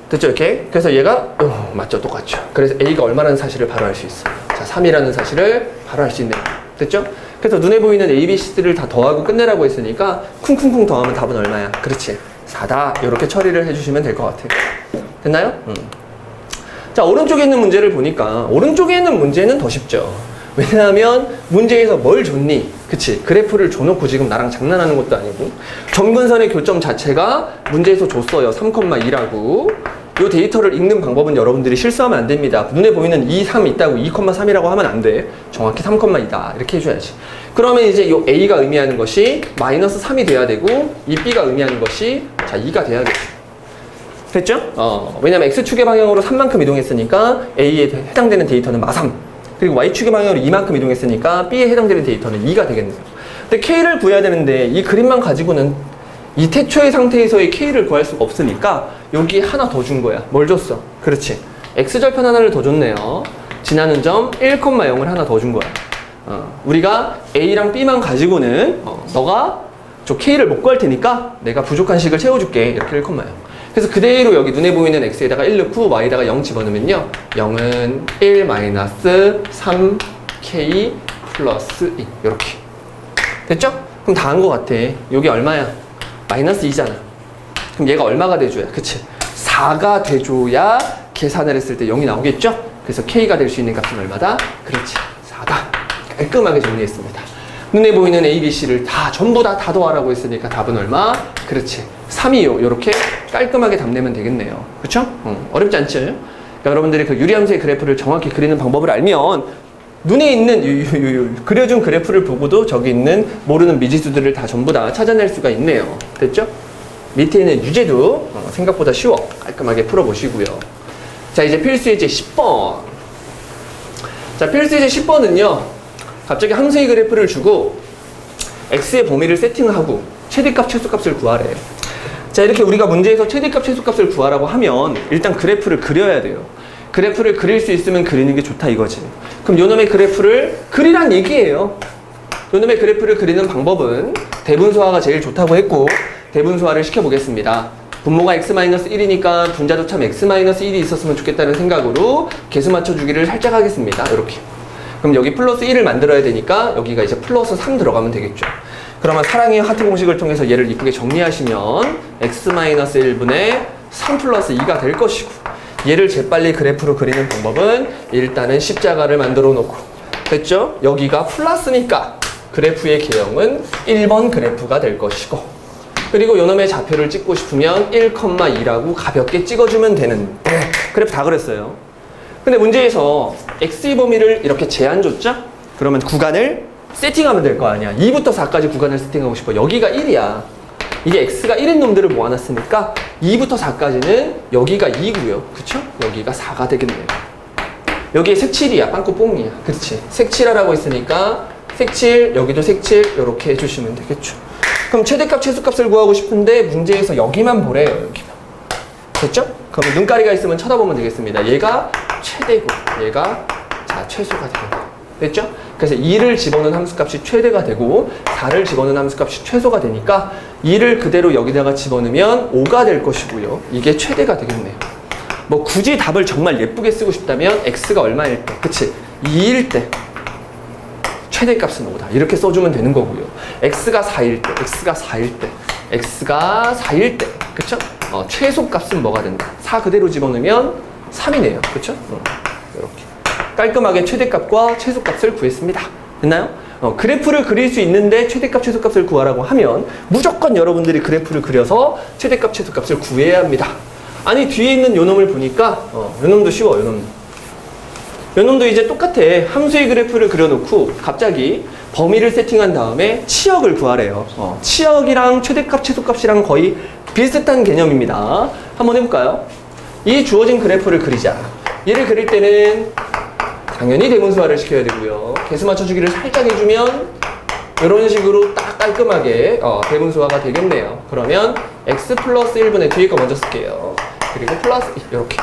됐죠? 이렇게. 그래서 얘가 맞죠? 똑같죠. 그래서 A가 얼마라는 사실을 바로 알 수 있어. 자, 3이라는 사실을 바로 알 수 있네요. 됐죠? 그래서 눈에 보이는 A, B, C들을 다 더하고 끝내라고 했으니까 쿵쿵쿵 더하면 답은 얼마야? 그렇지. 4다. 이렇게 처리를 해주시면 될 것 같아요. 됐나요? 자, 오른쪽에 있는 문제를 보니까 오른쪽에 있는 문제는 더 쉽죠. 왜냐하면 문제에서 뭘 줬니? 그치? 그래프를 줘놓고 지금 나랑 장난하는 것도 아니고 점근선의 교점 자체가 문제에서 줬어요. 3,2라고. 이 데이터를 읽는 방법은 여러분들이 실수하면 안 됩니다. 눈에 보이는 2, 3 있다고 2,3이라고 하면 안 돼. 정확히 3,2다. 이렇게 해줘야지. 그러면 이제 이 A가 의미하는 것이 마이너스 3이 돼야 되고 이 B가 의미하는 것이 자 2가 돼야겠죠. 됐죠? 왜냐면 X축의 방향으로 3만큼 이동했으니까 A에 해당되는 데이터는 마3. 그리고 Y축의 방향으로 2만큼 이동했으니까 B에 해당되는 데이터는 2가 되겠네요. 근데 K를 구해야 되는데 이 그림만 가지고는 이 태초의 상태에서의 K를 구할 수가 없으니까 여기 하나 더 준 거야. 뭘 줬어? 그렇지. X절편 하나를 더 줬네요. 지나는 점 1,0을 하나 더 준 거야. 우리가 A랑 B만 가지고는 너가 저 K를 못 구할 테니까 내가 부족한 식을 채워줄게. 이렇게 1,0. 그래서 그대로 여기 눈에 보이는 x에다가 1 넣고 y에다가 0 집어넣으면요 0은 1 마이너스 3k 플러스 2 이렇게 됐죠? 그럼 다 한 것 같아. 여기 얼마야? 마이너스 2잖아. 그럼 얘가 얼마가 돼줘야? 그치? 4가 돼줘야 계산을 했을 때 0이 나오겠죠? 그래서 k가 될 수 있는 값은 얼마다? 그렇지 4다. 깔끔하게 정리했습니다. 눈에 보이는 A, B, C를 다 전부 다 더하라고 했으니까 답은 얼마? 그렇지 3이요. 이렇게 깔끔하게 답 내면 되겠네요. 그쵸? 어렵지 않죠? 그러니까 여러분들이 그 유리함수의 그래프를 정확히 그리는 방법을 알면 눈에 있는 그려준 그래프를 보고도 저기 있는 모르는 미지수들을 다 전부 다 찾아낼 수가 있네요. 됐죠? 밑에 있는 유제도 생각보다 쉬워. 깔끔하게 풀어보시고요. 자, 이제 필수예제 10번. 자, 필수예제 10번은요. 갑자기 함수의 그래프를 주고 x의 범위를 세팅하고 최대값, 최소값을 구하래. 자, 이렇게 우리가 문제에서 최대값, 최소값을 구하라고 하면 일단 그래프를 그려야 돼요. 그래프를 그릴 수 있으면 그리는 게 좋다 이거지. 그럼 요놈의 그래프를 그리란 얘기예요. 요놈의 그래프를 그리는 방법은 대분수화가 제일 좋다고 했고 대분수화를 시켜보겠습니다. 분모가 x-1이니까 분자도 참 x-1이 있었으면 좋겠다는 생각으로 개수 맞춰주기를 살짝 하겠습니다. 이렇게. 그럼 여기 플러스 1을 만들어야 되니까 여기가 이제 플러스 3 들어가면 되겠죠. 그러면 사랑의 하트 공식을 통해서 얘를 이쁘게 정리하시면 x-1분의 3 플러스 2가 될 것이고 얘를 재빨리 그래프로 그리는 방법은 일단은 십자가를 만들어 놓고 됐죠? 여기가 플러스니까 그래프의 개형은 1번 그래프가 될 것이고 그리고 요놈의 좌표를 찍고 싶으면 1,2라고 가볍게 찍어주면 되는데 그래프 다 그랬어요. 근데 문제에서 x의 범위를 이렇게 제한 줬죠? 그러면 구간을 세팅하면 될 거 아니야. 2부터 4까지 구간을 세팅하고 싶어. 여기가 1이야. 이게 x가 1인 놈들을 모아놨으니까 2부터 4까지는 여기가 2고요. 그쵸? 여기가 4가 되겠네요. 여기에 색칠이야. 빵꾸 뽕이야. 그렇지? 색칠하라고 했으니까 색칠, 여기도 색칠 이렇게 해주시면 되겠죠. 그럼 최대값, 최소값을 구하고 싶은데 문제에서 여기만 보래요. 여기만. 됐죠? 그럼 눈가리가 있으면 쳐다보면 되겠습니다. 얘가 최대고 얘가 자 최소가 되겠네요. 됐죠? 그래서 2를 집어넣은 함수값이 최대가 되고 4를 집어넣은 함수값이 최소가 되니까 2를 그대로 여기다가 집어넣으면 5가 될 것이고요. 이게 최대가 되겠네요. 뭐 굳이 답을 정말 예쁘게 쓰고 싶다면 x가 얼마일 때, 그치? 2일 때 최대값은 5다. 이렇게 써주면 되는 거고요. x가 4일 때, x가 4일 때, x가 4일 때, 그쵸? 최소값은 뭐가 된다? 4 그대로 집어넣으면 3이네요. 그쵸? 이렇게. 깔끔하게 최대값과 최소값을 구했습니다. 됐나요? 그래프를 그릴 수 있는데 최대값, 최소값을 구하라고 하면 무조건 여러분들이 그래프를 그려서 최대값, 최소값을 구해야 합니다. 아니 뒤에 있는 요 놈을 보니까 요 놈도 쉬워. 요 놈도 이제 똑같아. 함수의 그래프를 그려놓고 갑자기 범위를 세팅한 다음에 치역을 구하래요. 치역이랑 최대값, 최소값이랑 거의 비슷한 개념입니다. 한번 해볼까요? 이 주어진 그래프를 그리자. 얘를 그릴 때는 당연히 대분수화를 시켜야 되고요. 개수 맞춰주기를 살짝 해주면 이런 식으로 딱 깔끔하게 대분수화가 되겠네요. 그러면 x 플러스 1분의 뒤에 거 먼저 쓸게요. 그리고 플러스 이렇게.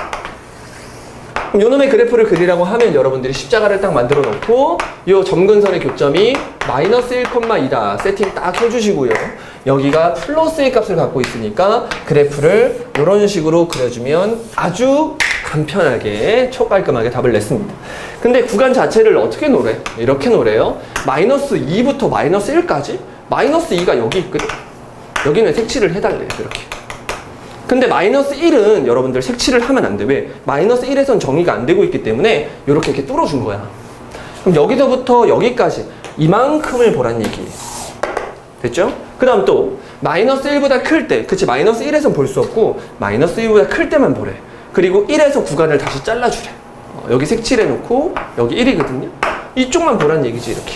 그럼 요놈의 그래프를 그리라고 하면 여러분들이 십자가를 딱 만들어 놓고 요 점근선의 교점이 마이너스 1,2다 세팅 딱 해주시고요. 여기가 플러스의 값을 갖고 있으니까 그래프를 이런 식으로 그려주면 아주 간편하게 초깔끔하게 답을 냈습니다. 근데 구간 자체를 어떻게 노래? 이렇게 노래요. 마이너스 2부터 마이너스 1까지? 마이너스 2가 여기 있거든? 여기는 색칠을 해달래요. 이렇게. 근데 마이너스 1은 여러분들 색칠을 하면 안 돼. 왜? 마이너스 1에선 정의가 안 되고 있기 때문에 이렇게 뚫어준 거야. 그럼 여기서부터 여기까지 이만큼을 보란 얘기예요. 됐죠? 그 다음 또 마이너스 1보다 클 때, 그치? 마이너스 1에선 볼 수 없고 마이너스 1보다 클 때만 보래. 그리고 1에서 구간을 다시 잘라주래. 여기 색칠해놓고 여기 1이거든요. 이쪽만 보란 얘기지 이렇게.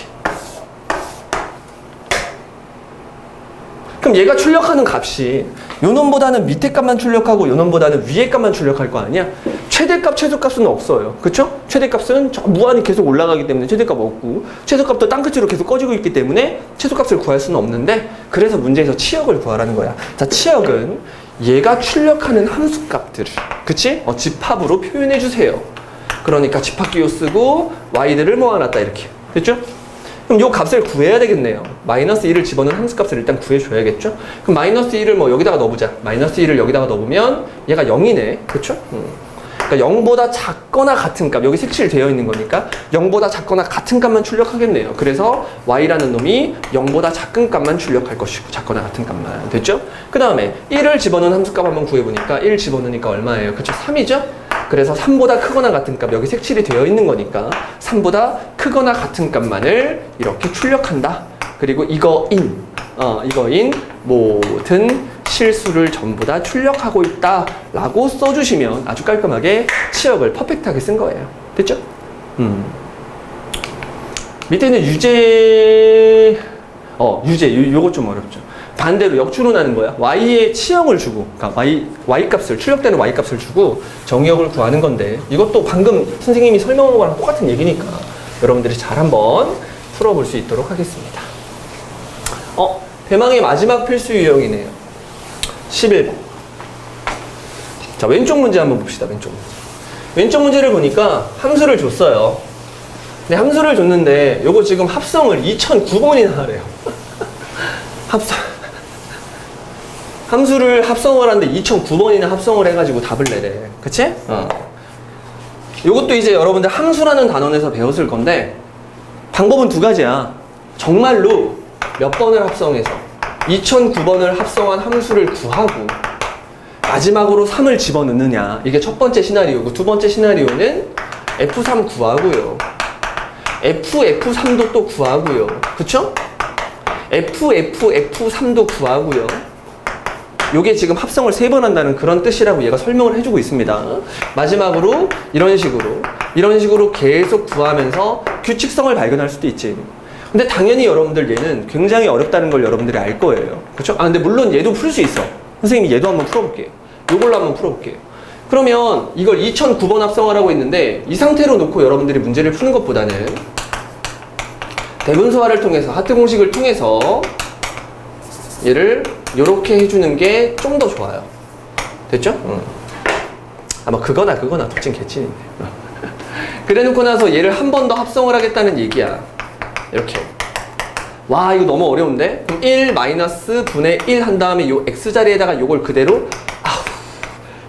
그럼 얘가 출력하는 값이 요놈보다는 밑에 값만 출력하고 요놈보다는 위에 값만 출력할 거 아니야? 최대값, 최소값은 없어요. 그쵸? 최대값은 무한히 계속 올라가기 때문에 최대값 없고 최소값도 땅끝으로 계속 꺼지고 있기 때문에 최소값을 구할 수는 없는데 그래서 문제에서 치역을 구하라는 거야. 자, 치역은 얘가 출력하는 함수값들을 그치? 집합으로 표현해 주세요. 그러니까 집합기호 쓰고 y들을 모아놨다 이렇게. 됐죠? 그럼 요 값을 구해야 되겠네요. 마이너스 1을 집어넣은 함수값을 일단 구해줘야겠죠? 그럼 마이너스 1을 뭐 여기다가 넣어보자. 마이너스 1을 여기다가 넣어보면 얘가 0이네. 그쵸? 그러니까 0보다 작거나 같은 값, 여기 색칠되어 있는 거니까 0보다 작거나 같은 값만 출력하겠네요. 그래서 y라는 놈이 0보다 작은 값만 출력할 것이고 작거나 같은 값만. 됐죠? 그 다음에 1을 집어넣은 함수값 한번 구해보니까 1 집어넣으니까 얼마예요? 그쵸? 3이죠? 그래서 3보다 크거나 같은 값, 여기 색칠이 되어 있는 거니까 3보다 크거나 같은 값만을 이렇게 출력한다. 그리고 이거인 모든 실수를 전부 다 출력하고 있다 라고 써주시면 아주 깔끔하게 치역을 퍼펙트하게 쓴 거예요. 됐죠? 밑에는 유제 요거 좀 어렵죠. 반대로 역추론하는 거야. y의 치역을 주고, 그러니까 y 값을, 출력되는 y 값을 주고 정의역을 구하는 건데 이것도 방금 선생님이 설명한 거랑 똑같은 얘기니까 여러분들이 잘 한번 풀어볼 수 있도록 하겠습니다. 대망의 마지막 필수 유형이네요. 11번. 자, 왼쪽 문제 한번 봅시다. 왼쪽 문제. 왼쪽 문제를 보니까 함수를 줬어요. 근데 함수를 줬는데 요거 지금 합성을 2009번이나 하래요. 함수를 합성을 하는데 2009번이나 합성을 해가지고 답을 내래. 그치? 요것도 이제 여러분들 함수라는 단원에서 배웠을 건데 방법은 두 가지야. 정말로 몇 번을 합성해서 2009번을 합성한 함수를 구하고 마지막으로 3을 집어넣느냐. 이게 첫 번째 시나리오고 두 번째 시나리오는 F3 구하고요. F3도 또 구하고요. 그쵸? F3도 구하고요. 요게 지금 합성을 3번 한다는 그런 뜻이라고 얘가 설명을 해주고 있습니다. 마지막으로 이런 식으로 계속 구하면서 규칙성을 발견할 수도 있지. 근데 당연히 여러분들 얘는 굉장히 어렵다는 걸 여러분들이 알 거예요. 그쵸? 근데 물론 얘도 풀 수 있어. 선생님이 얘도 한번 풀어볼게요. 요걸로 한번 풀어볼게요. 그러면 이걸 2009번 합성을 하고 있는데 이 상태로 놓고 여러분들이 문제를 푸는 것보다는 대분수화를 통해서 하트 공식을 통해서 얘를 요렇게 해주는 게 좀 더 좋아요. 됐죠? 아마 그거나 도찐 개찐인데. 그래 놓고 나서 얘를 한 번 더 합성을 하겠다는 얘기야. 이렇게. 와, 이거 너무 어려운데? 그럼 1 마이너스 분의 1 한 다음에 요 x자리에다가 요걸 그대로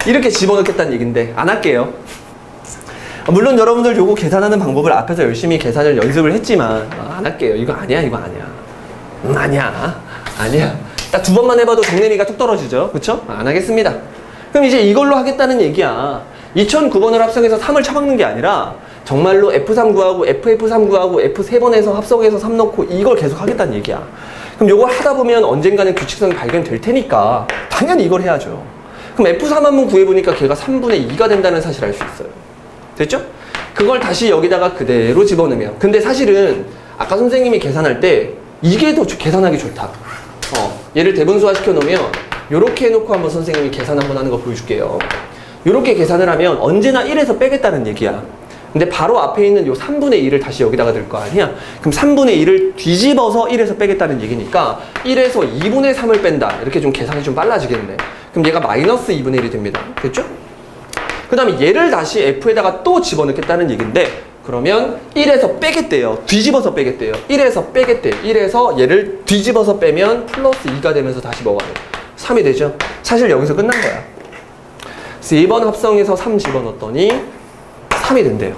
이렇게 집어넣겠다는 얘긴데 안 할게요. 물론 여러분들 요거 계산하는 방법을 앞에서 열심히 계산을 연습을 했지만 안 할게요. 이거 아니야. 아니야. 딱 2번만 해봐도 정내미가 뚝 떨어지죠. 그쵸? 안 하겠습니다. 그럼 이제 이걸로 하겠다는 얘기야. 2009번을 합성해서 3을 쳐박는 게 아니라 정말로 F3 구하고 FF3 구하고 F3번 해서 합성해서 3 넣고 이걸 계속 하겠다는 얘기야. 그럼 이걸 하다 보면 언젠가는 규칙성이 발견될 테니까 당연히 이걸 해야죠. 그럼 F3 한번 구해보니까 걔가 3분의 2가 된다는 사실을 알 수 있어요. 됐죠? 그걸 다시 여기다가 그대로 집어넣으면, 근데 사실은 아까 선생님이 계산할 때 이게 더 계산하기 좋다. 얘를 대분수화 시켜놓으면 요렇게 해놓고 한번 선생님이 계산 한번 하는 거 보여줄게요. 요렇게 계산을 하면 언제나 1에서 빼겠다는 얘기야. 근데 바로 앞에 있는 요 3분의 2를 다시 여기다가 넣을 거 아니야? 그럼 3분의 2를 뒤집어서 1에서 빼겠다는 얘기니까 1에서 2분의 3을 뺀다. 이렇게 좀 계산이 좀 빨라지겠네. 그럼 얘가 마이너스 2분의 1이 됩니다. 됐죠? 그 다음에 얘를 다시 F에다가 또 집어넣겠다는 얘기인데, 그러면 1에서 빼겠대요. 뒤집어서 빼겠대요. 1에서 빼겠대요. 1에서 얘를 뒤집어서 빼면 플러스 2가 되면서 다시 뭐가 돼요? 3이 되죠? 사실 여기서 끝난 거야. 그래서 2번 합성해서 3 집어넣었더니 3이 된대요.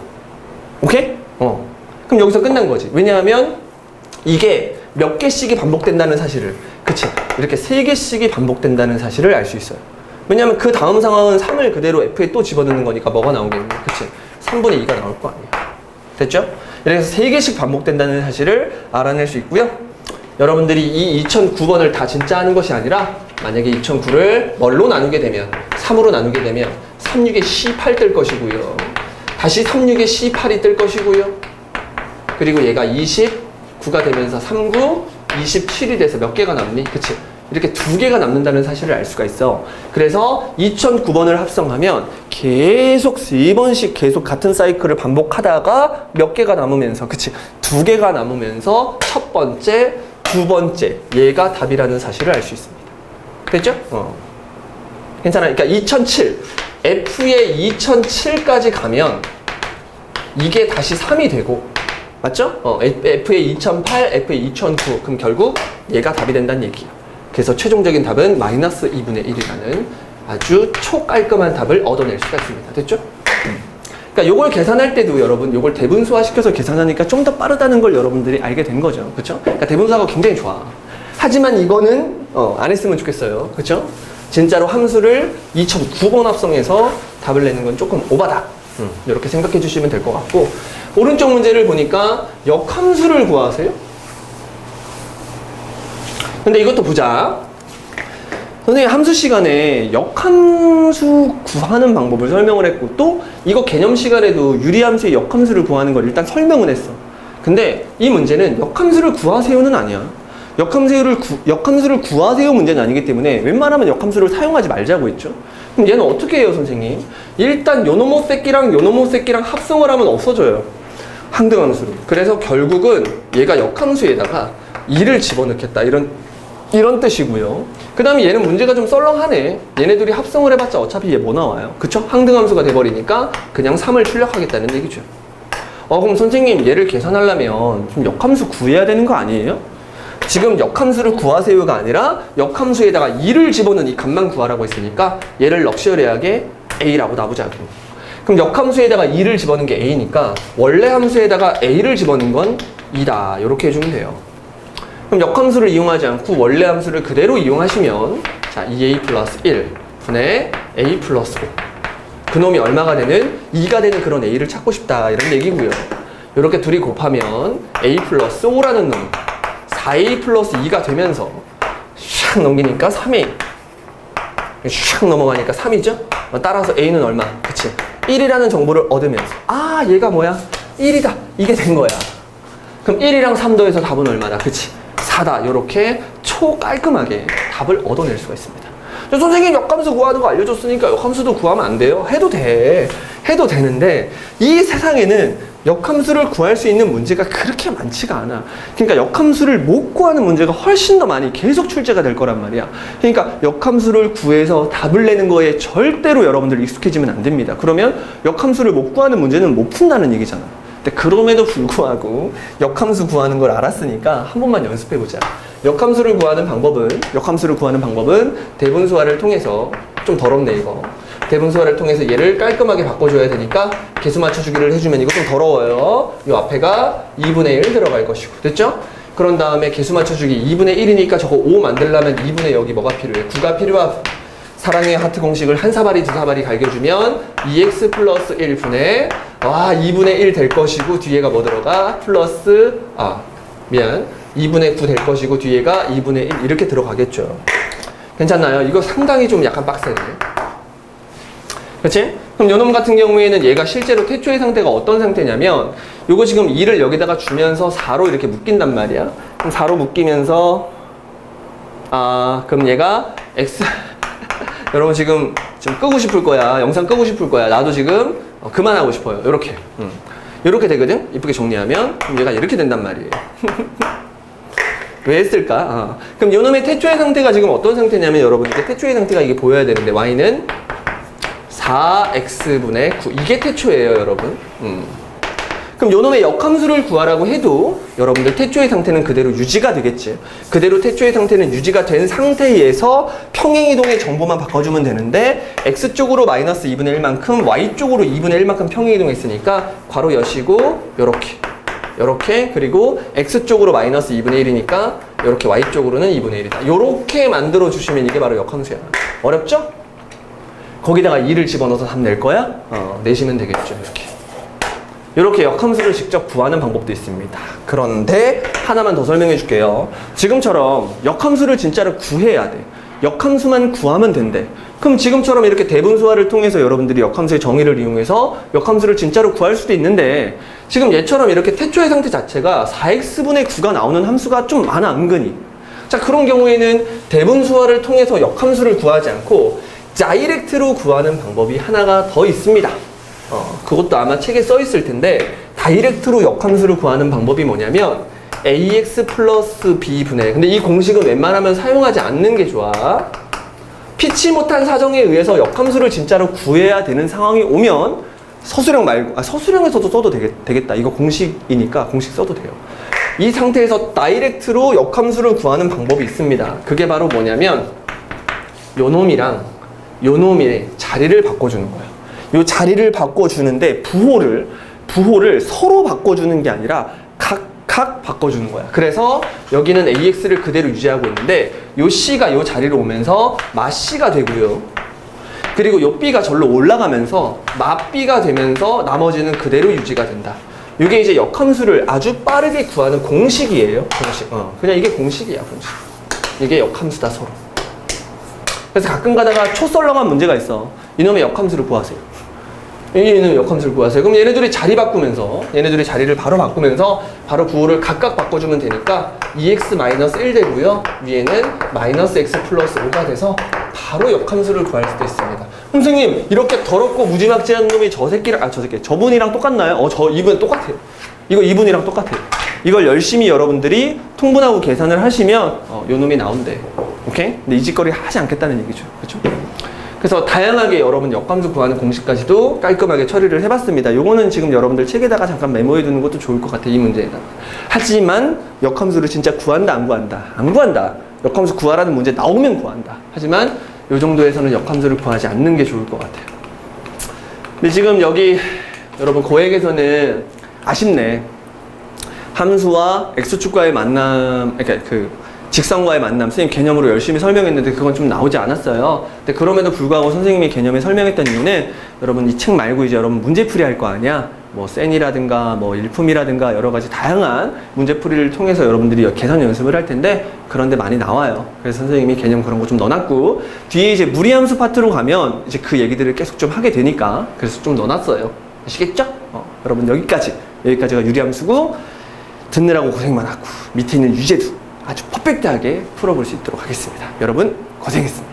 오케이? 그럼 여기서 끝난 거지. 왜냐하면 이게 몇 개씩이 반복된다는 사실을, 그치? 이렇게 3개씩이 반복된다는 사실을 알 수 있어요. 왜냐하면 그 다음 상황은 3을 그대로 F에 또 집어넣는 거니까 뭐가 나오겠니? 그치? 3분의 2가 나올 거 아니야. 됐죠? 이래서 3개씩 반복된다는 사실을 알아낼 수 있고요. 여러분들이 이 2009번을 다 진짜 하는 것이 아니라 만약에 2009를 뭘로 나누게 되면 3으로 나누게 되면 36에 C8 뜰 것이고요. 다시 36에 C8이 뜰 것이고요. 그리고 얘가 29가 되면서 39, 27이 돼서 몇 개가 남니? 그치? 이렇게 2개가 남는다는 사실을 알 수가 있어. 그래서 2009번을 합성하면 계속 3번씩 계속 같은 사이클을 반복하다가 몇 개가 남으면서, 그치? 2개가 남으면서 첫 번째, 두 번째, 얘가 답이라는 사실을 알 수 있습니다. 됐죠? 괜찮아요. 그러니까 2007, F에 2007까지 가면 이게 다시 3이 되고, 맞죠? F에 2008, F에 2009, 그럼 결국 얘가 답이 된다는 얘기야. 그래서 최종적인 답은 마이너스 2분의 1이라는 아주 초깔끔한 답을 얻어낼 수가 있습니다. 됐죠? 그러니까 요걸 계산할 때도 여러분, 요걸 대분수화 시켜서 계산하니까 좀 더 빠르다는 걸 여러분들이 알게 된 거죠. 그쵸? 그러니까 대분수화가 굉장히 좋아. 하지만 이거는 안 했으면 좋겠어요. 그쵸? 진짜로 함수를 2009번 합성해서 답을 내는 건 조금 오바다. 이렇게 생각해 주시면 될 것 같고, 오른쪽 문제를 보니까 역함수를 구하세요? 근데 이것도 보자. 선생님 함수 시간에 역함수 구하는 방법을 설명을 했고, 또 이거 개념 시간에도 유리함수의 역함수를 구하는 걸 일단 설명을 했어. 근데 이 문제는 역함수를 구하세요는 아니야. 역함수를 구하세요 문제는 아니기 때문에 웬만하면 역함수를 사용하지 말자고 했죠. 그럼 얘는 어떻게 해요, 선생님? 일단 요놈의 새끼랑 요놈의 새끼랑 합성을 하면 없어져요. 항등함수로. 그래서 결국은 얘가 역함수에다가 2를 집어넣겠다. 이런 뜻이고요. 그 다음에 얘는 문제가 좀 썰렁하네. 얘네들이 합성을 해봤자 어차피 얘 뭐 나와요? 그쵸? 항등함수가 돼버리니까 그냥 3을 출력하겠다는 얘기죠. 그럼 선생님 얘를 계산하려면 좀 역함수 구해야 되는 거 아니에요? 지금 역함수를 구하세요가 아니라 역함수에다가 2를 집어넣은 이 값만 구하라고 했으니까 얘를 럭셔리하게 A라고 놔보자고. 그럼 역함수에다가 2를 집어넣은 게 A니까 원래 함수에다가 A를 집어넣은 건 2다. 이렇게 해주면 돼요. 그럼 역함수를 이용하지 않고 원래 함수를 그대로 이용하시면, 자, 2A 플러스 1 분의 A 플러스 5. 그놈이 얼마가 되는? 2가 되는 그런 A를 찾고 싶다. 이런 얘기고요. 이렇게 둘이 곱하면 A 플러스 5라는 놈, 4A 플러스 2가 되면서 샥 넘기니까 3A. 샥 넘어가니까 3이죠? 따라서 A는 얼마? 그치? 1이라는 정보를 얻으면서, 아, 얘가 뭐야? 1이다. 이게 된 거야. 그럼 1이랑 3 더해서 답은 얼마다? 그치? 4다. 이렇게 초깔끔하게 답을 얻어낼 수가 있습니다. 선생님 역함수 구하는 거 알려줬으니까 역함수도 구하면 안 돼요? 해도 돼. 해도 되는데 이 세상에는 역함수를 구할 수 있는 문제가 그렇게 많지가 않아. 그러니까 역함수를 못 구하는 문제가 훨씬 더 많이 계속 출제가 될 거란 말이야. 그러니까 역함수를 구해서 답을 내는 거에 절대로 여러분들 익숙해지면 안 됩니다. 그러면 역함수를 못 구하는 문제는 못 푼다는 얘기잖아. 근데 그럼에도 불구하고 역함수 구하는 걸 알았으니까 한 번만 연습해보자. 역함수를 구하는 방법은 대분수화를 통해서, 좀 더럽네 이거. 대분수화를 통해서 얘를 깔끔하게 바꿔줘야 되니까 개수 맞춰주기를 해주면, 이거 좀 더러워요. 이 앞에가 2분의 1 들어갈 것이고, 됐죠? 그런 다음에 개수 맞춰주기 2분의 1이니까 저거 5 만들려면 2분의 여기 뭐가 필요해? 9가 필요하고, 사랑의 하트 공식을 한 사발이 두 사발이 갈겨주면 2x 플러스 1분의 2분의 1 될 것이고 뒤에가 뭐 들어가? 플러스 2분의 9 될 것이고 뒤에가 2분의 1 이렇게 들어가겠죠. 괜찮나요? 이거 상당히 좀 약간 빡세네. 그치? 그럼 요놈 같은 경우에는 얘가 실제로 태초의 상태가 어떤 상태냐면 요거 지금 2를 여기다가 주면서 4로 이렇게 묶인단 말이야. 그럼 4로 묶이면서 그럼 얘가 x 여러분 지금 끄고 싶을 거야. 영상 끄고 싶을 거야. 나도 지금 그만하고 싶어요. 요렇게 요렇게 되거든? 이쁘게 정리하면 그럼 얘가 이렇게 된단 말이에요. 왜 했을까? 그럼 요놈의 태초의 상태가 지금 어떤 상태냐면 여러분께 태초의 상태가 이게 보여야 되는데 y는 4x분의 9 이게 태초예요 여러분. 그럼 요놈의 역함수를 구하라고 해도 여러분들 태초의 상태는 그대로 유지가 되겠지. 그대로 태초의 상태는 유지가 된 상태에서 평행이동의 정보만 바꿔주면 되는데 x쪽으로 마이너스 2분의 1만큼 y쪽으로 2분의 1만큼 평행이동했으니까 괄호 여시고 요렇게 그리고 x쪽으로 마이너스 2분의 1이니까 요렇게 y쪽으로는 2분의 1이다. 요렇게 만들어 주시면 이게 바로 역함수야. 어렵죠? 거기다가 2를 집어넣어서 답 낼 거야? 내시면 되겠죠. 이렇게 역함수를 직접 구하는 방법도 있습니다. 그런데 하나만 더 설명해 줄게요. 지금처럼 역함수를 진짜로 구해야 돼. 역함수만 구하면 된대. 그럼 지금처럼 이렇게 대분수화를 통해서 여러분들이 역함수의 정의를 이용해서 역함수를 진짜로 구할 수도 있는데 지금 얘처럼 이렇게 태초의 상태 자체가 4x분의 9가 나오는 함수가 좀 많아 은근히. 자 그런 경우에는 대분수화를 통해서 역함수를 구하지 않고 다이렉트로 구하는 방법이 하나가 더 있습니다. 그것도 아마 책에 써 있을 텐데 다이렉트로 역함수를 구하는 방법이 뭐냐면 ax 플러스 b분의 근데 이 공식은 웬만하면 사용하지 않는 게 좋아. 피치 못한 사정에 의해서 역함수를 진짜로 구해야 되는 상황이 오면 서술형 말고 서술형에서도 써도 되겠다. 이거 공식이니까 공식 써도 돼요. 이 상태에서 다이렉트로 역함수를 구하는 방법이 있습니다. 그게 바로 뭐냐면 요놈이랑 요놈의 자리를 바꿔주는 거예요. 요 자리를 바꿔주는데 부호를 서로 바꿔주는 게 아니라 각각 바꿔주는 거야. 그래서 여기는 AX를 그대로 유지하고 있는데 요 C가 요 자리로 오면서 마 C가 되고요. 그리고 요 B가 절로 올라가면서 마 B가 되면서 나머지는 그대로 유지가 된다. 이게 이제 역함수를 아주 빠르게 구하는 공식이에요. 공식. 그냥 이게 공식이야, 공식. 이게 역함수다, 서로. 그래서 가끔 가다가 초썰렁한 문제가 있어. 이놈의 역함수를 구하세요. 얘는 역함수를 구하세요. 그럼 얘네들이 자리 바꾸면서 얘네들이 자리를 바로 바꾸면서 바로 부호를 각각 바꿔주면 되니까 2x-1 되고요. 위에는 마이너스 x 플러스 5가 돼서 바로 역함수를 구할 수도 있습니다. 선생님 이렇게 더럽고 무지막지한 놈이 저분이랑 똑같나요? 이분 똑같아요. 이거 이분이랑 똑같아요. 이걸 열심히 여러분들이 통분하고 계산을 하시면 요 놈이 나온대. 오케이? 근데 이 짓거리 하지 않겠다는 얘기죠. 그렇죠? 그래서 다양하게 여러분 역함수 구하는 공식까지도 깔끔하게 처리를 해봤습니다. 요거는 지금 여러분들 책에다가 잠깐 메모해 두는 것도 좋을 것 같아, 이 문제에다가. 하지만 역함수를 진짜 구한다, 안 구한다? 안 구한다. 역함수 구하라는 문제 나오면 구한다. 하지만 요 정도에서는 역함수를 구하지 않는 게 좋을 것 같아요. 근데 지금 여기 여러분 고액에서는 아쉽네. 함수와 x축과의 만남, 그러니까 직선과의 만남, 선생님 개념으로 열심히 설명했는데 그건 좀 나오지 않았어요. 근데 그럼에도 불구하고 선생님이 개념에 설명했던 이유는 여러분 이 책 말고 이제 여러분 문제풀이 할 거 아니야? 뭐 센이라든가 뭐 일품이라든가 여러 가지 다양한 문제풀이를 통해서 여러분들이 계산 연습을 할 텐데 그런데 많이 나와요. 그래서 선생님이 개념 그런 거 좀 넣어놨고 뒤에 이제 무리함수 파트로 가면 이제 그 얘기들을 계속 좀 하게 되니까 그래서 좀 넣어놨어요. 아시겠죠? 여러분 여기까지가 유리함수고 듣느라고 고생만 하고 밑에 있는 유제도 아주 퍼펙트하게 풀어볼 수 있도록 하겠습니다. 여러분 고생했습니다.